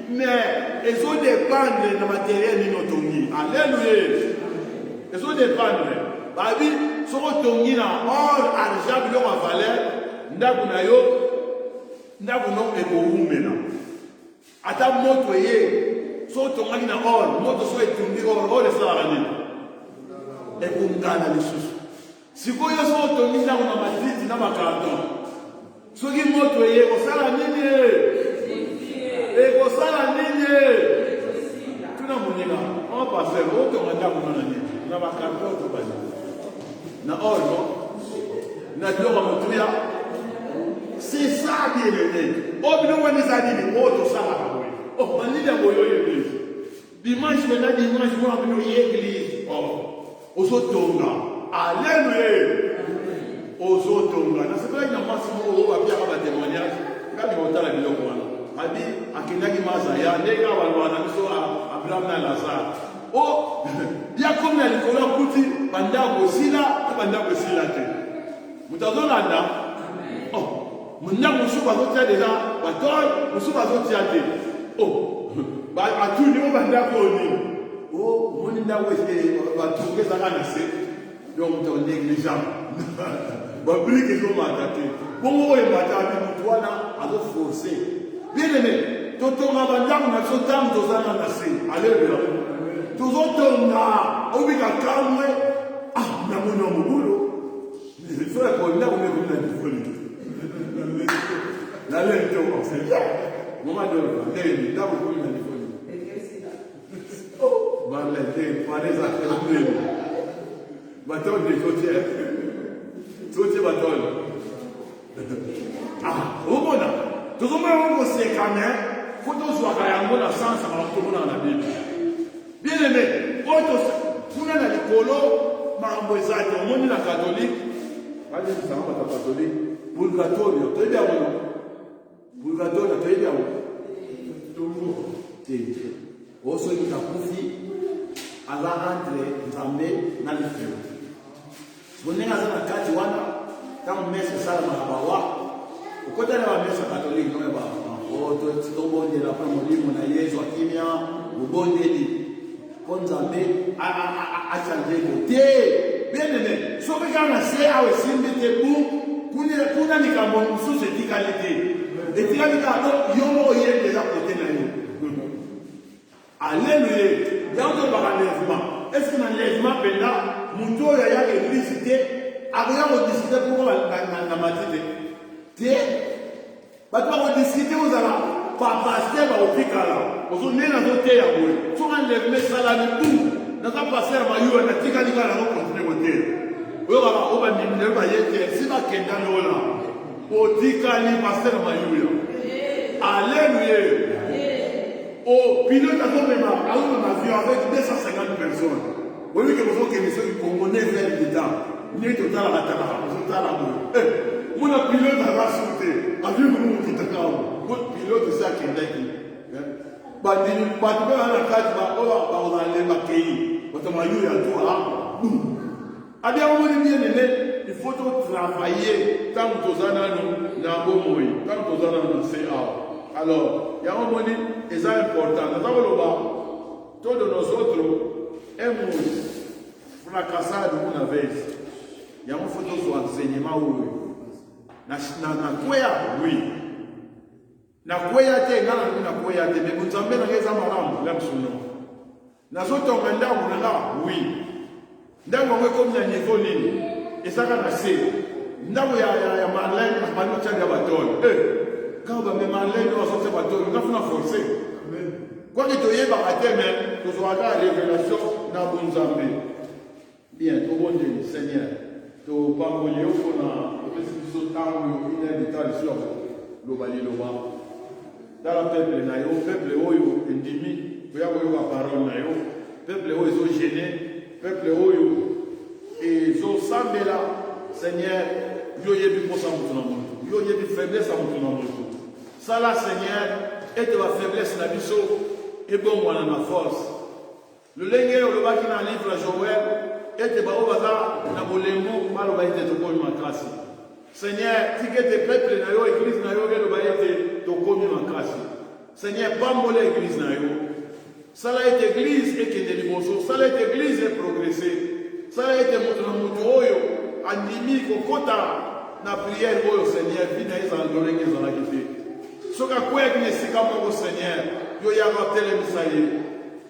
mais ezodépendre na matériel nini otongi. Alléluia. Ezodépendre babi soko otongi na or argent biloko ya valeur ndako na yo ndako no ekowumela ata moto ye so otongaki na or moto so etumbi or esalaka nini ekongana lisusu. Sikoyo so otongi ndako na matiti na bakarton soki moto ye kosala nini ekosala nini tuna moninga on passer otonga ndako na nini na bakarton to bani na or no na biloko motuya. C'est ça bien aimé. Oh bino wani za nini moto sala kabwe oh manini ya boyo église dimanche na dimanche mo bino église oh ozotonga. Alléluia. Ozotonga na sepela ina masi mo o apia ba témoignage ngabi otala biloko wana abi akendaki mazaya ndenge abalwana biso Abraham na Lazare oh ya komna likolo kuti bandako sila bandako sila te mutazolanda oh munna musuba zotia deja batol musuba zotia te oh ba atuni mo bandako ni oh moni ndako batungeza kana se donc on négligent bablike ezomatate bongo oyo ematabi motu wana azoforce. Bien aimé totonga bandako na biso ntango tozana na se. Alléluia. Tozotonga obika kamwe namoni ya mobulu frère ndako mekomi na difoli nalentonga c'est moma dolo ndeni ndako komi na difoli balete pareza kelomeni baton de côtière sotie baton omona tozomona ngo sekane foto zwaka yango na sens na batomona na Bible. Bien aimé oto kuna na likolo mambo ezate omoni na catholique bali sana ba catholique purgatorio toyebi yango purgatorio toyebi yango tongo te oso itakufi ala entre nzambe na lifeu bonenga za na kati wana kama mesa sala mahabawa ukota na mesa katoliki no ba oto tobonde la kwa molimo na Yesu akimya ubonde ni konzambe achanje te bien aimé so kana se awe simbi te bu kuna ni kambo mususu etikali te etikali ka to yomo oyende za kote na yo Alléluia. Il y a un enlèvement. Est-ce qu'un enlèvement maintenant, mon tour il y a l'électricité, à rien on discuter pour la matinée. Maintenant on discuter aux alas, pas passer au picala. Aux on est dans le thé à bout. Sur un enlèvement ça là de tout. N'a pas passé à ma yeux, n'a tika tika là on continue au thé. On va m'amener ma yeux, si ma kenda là. Au tika ni passer à ma yeux. Alléluia. Au pilote à un avion avec 250 personnes. Au lieu que vous avez des Congolais vers l'État, ni total à la table, vous êtes à la boue. Mon pilote a sauté. Avion nous qui te calme. Mon pilote c'est à Kendaki. Badini, badini à la carte, on a les maquillés. Votre maillot est à toi. À des moments il faut travailler tant que vous en avez dans vos moyens, tant que vous en avez dans CA. Alors, il y a un moment qui est important. Nous avons le bas, tous de nous autres, pour la cassade de mon vez, il y a un photo sur l'enseignement où na kwea oui. Na kwea te, na kwea te, mais vous avez des amarants, là, sur nous. Nous autres, on a là, oui. Nous avons comme un niveau ligne, et ça va passer. Nous avons un malin, un malin de bâton. Quand on me malin, on va sortir bateau, on va forcer. Quoi que tu aies baraté, mais tu sois là, révélation, dans bon Zambé. Bien, tout bon Dieu, Seigneur. Tu vas me dire qu'on a un temps où il y a des tas de choses. L'obali, l'oba. Dans le peuple, le peuple, oyo, indimi, il y a la parole, peuple, oyo, gêné, peuple, oyo, et zo sambela, Seigneur, yo yebi pour ça, yo yebi faiblesse à mon ça là, Seigneur, et de la faiblesse na biso, et bon moi na force. Le lengue le baki na livre Joël, et de baobaza na bolemo malo ba ite to komi makasi. Seigneur, tike te peuple na yo église na yo le ba ite to komi makasi. Seigneur, pambola église na yo. Ça là est église et que de liboso, ça là est église et progresser. Ça là est mutu oyo andimi kokota na prière oyo Seigneur, vina isa ndolenge za la kite. Soka kwek ne sika mo Seigneur, yo ya rappeler misaye.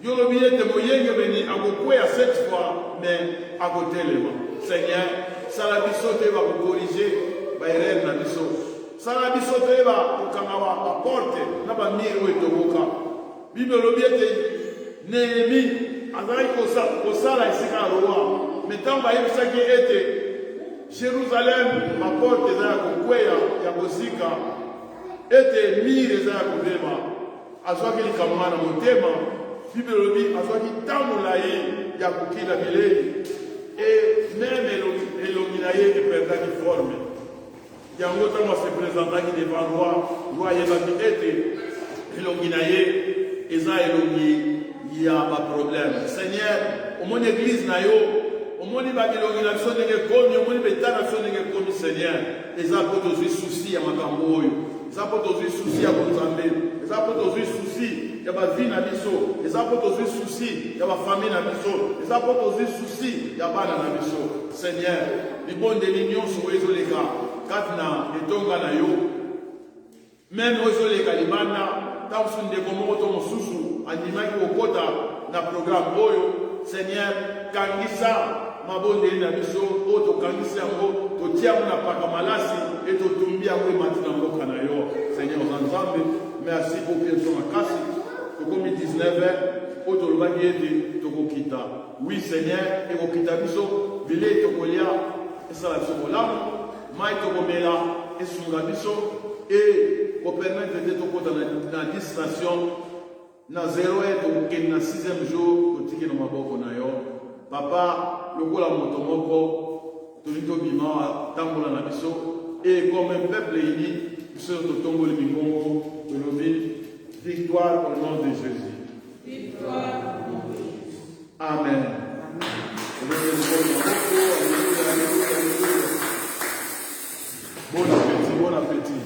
Yo le billet de moyenge beni agokwe à 7 fois mais agotelema. Seigneur, ça la bisote va vous corriger, ba erreur na biso. Ça la bisote va ukanga wa porte na ba mire we toboka. Bible le billet de Néhémie azai ko sala isika roi. Mettons ba yebisa ki ete Jérusalem ma porte za kokwe ya bosika. Ete mire eza ya kobema azwaki likambo na motema bible elobi azwaki ntango na ye ya kokila bilei e meme elongi na ye eperdaki forme yango ntango asepresentaki devant roi ayebaki ete elongi na ye eza elongi ya baproblème. Seigneur, omoni église na yo, omoni babilongi na biso ndenge ekomi, omoni betala na biso ndenge ekomi. Seigneur, eza mpo tozwi susi ya makambo oyo, eza mpo tozwi susi ya bonzambe, eza mpo tozwi susi ya bavi na biso, eza mpo tozwi susi ya bafamille na biso, eza mpo tozwi susi ya bana na biso. Seigneur, libondeli nyonso oyo ezoleka kati na etonga na yo, meme oyo ezoleka libanda ntango so ndeko moko to mosusu andimaki kokota na programme oyo. Seigneur, kangisa mabondeli na biso oyo tokangisi yango, totia yango na paka malasi e totumbi yango emati na mboka na yo. Seigneur oza Nzambe, merci po biso makasi tokomi 19h oyo tolobaki ete tokokita. Oui Seigneur, ekokita biso bilei tokolia esala biso bolamu, mai tokomela esunga biso et pour permettre de tokota na 10 stations na 0h tokokende na 6e jour totiki na maboko na yo. Papa, lokola moto moko toli tobima tambola na biso et comme un peuple uni biso totongoli mingongo tolobi victoire au nom de Jésus. Victoire au nom de Jésus. Amen. Bon appétit, bon appétit.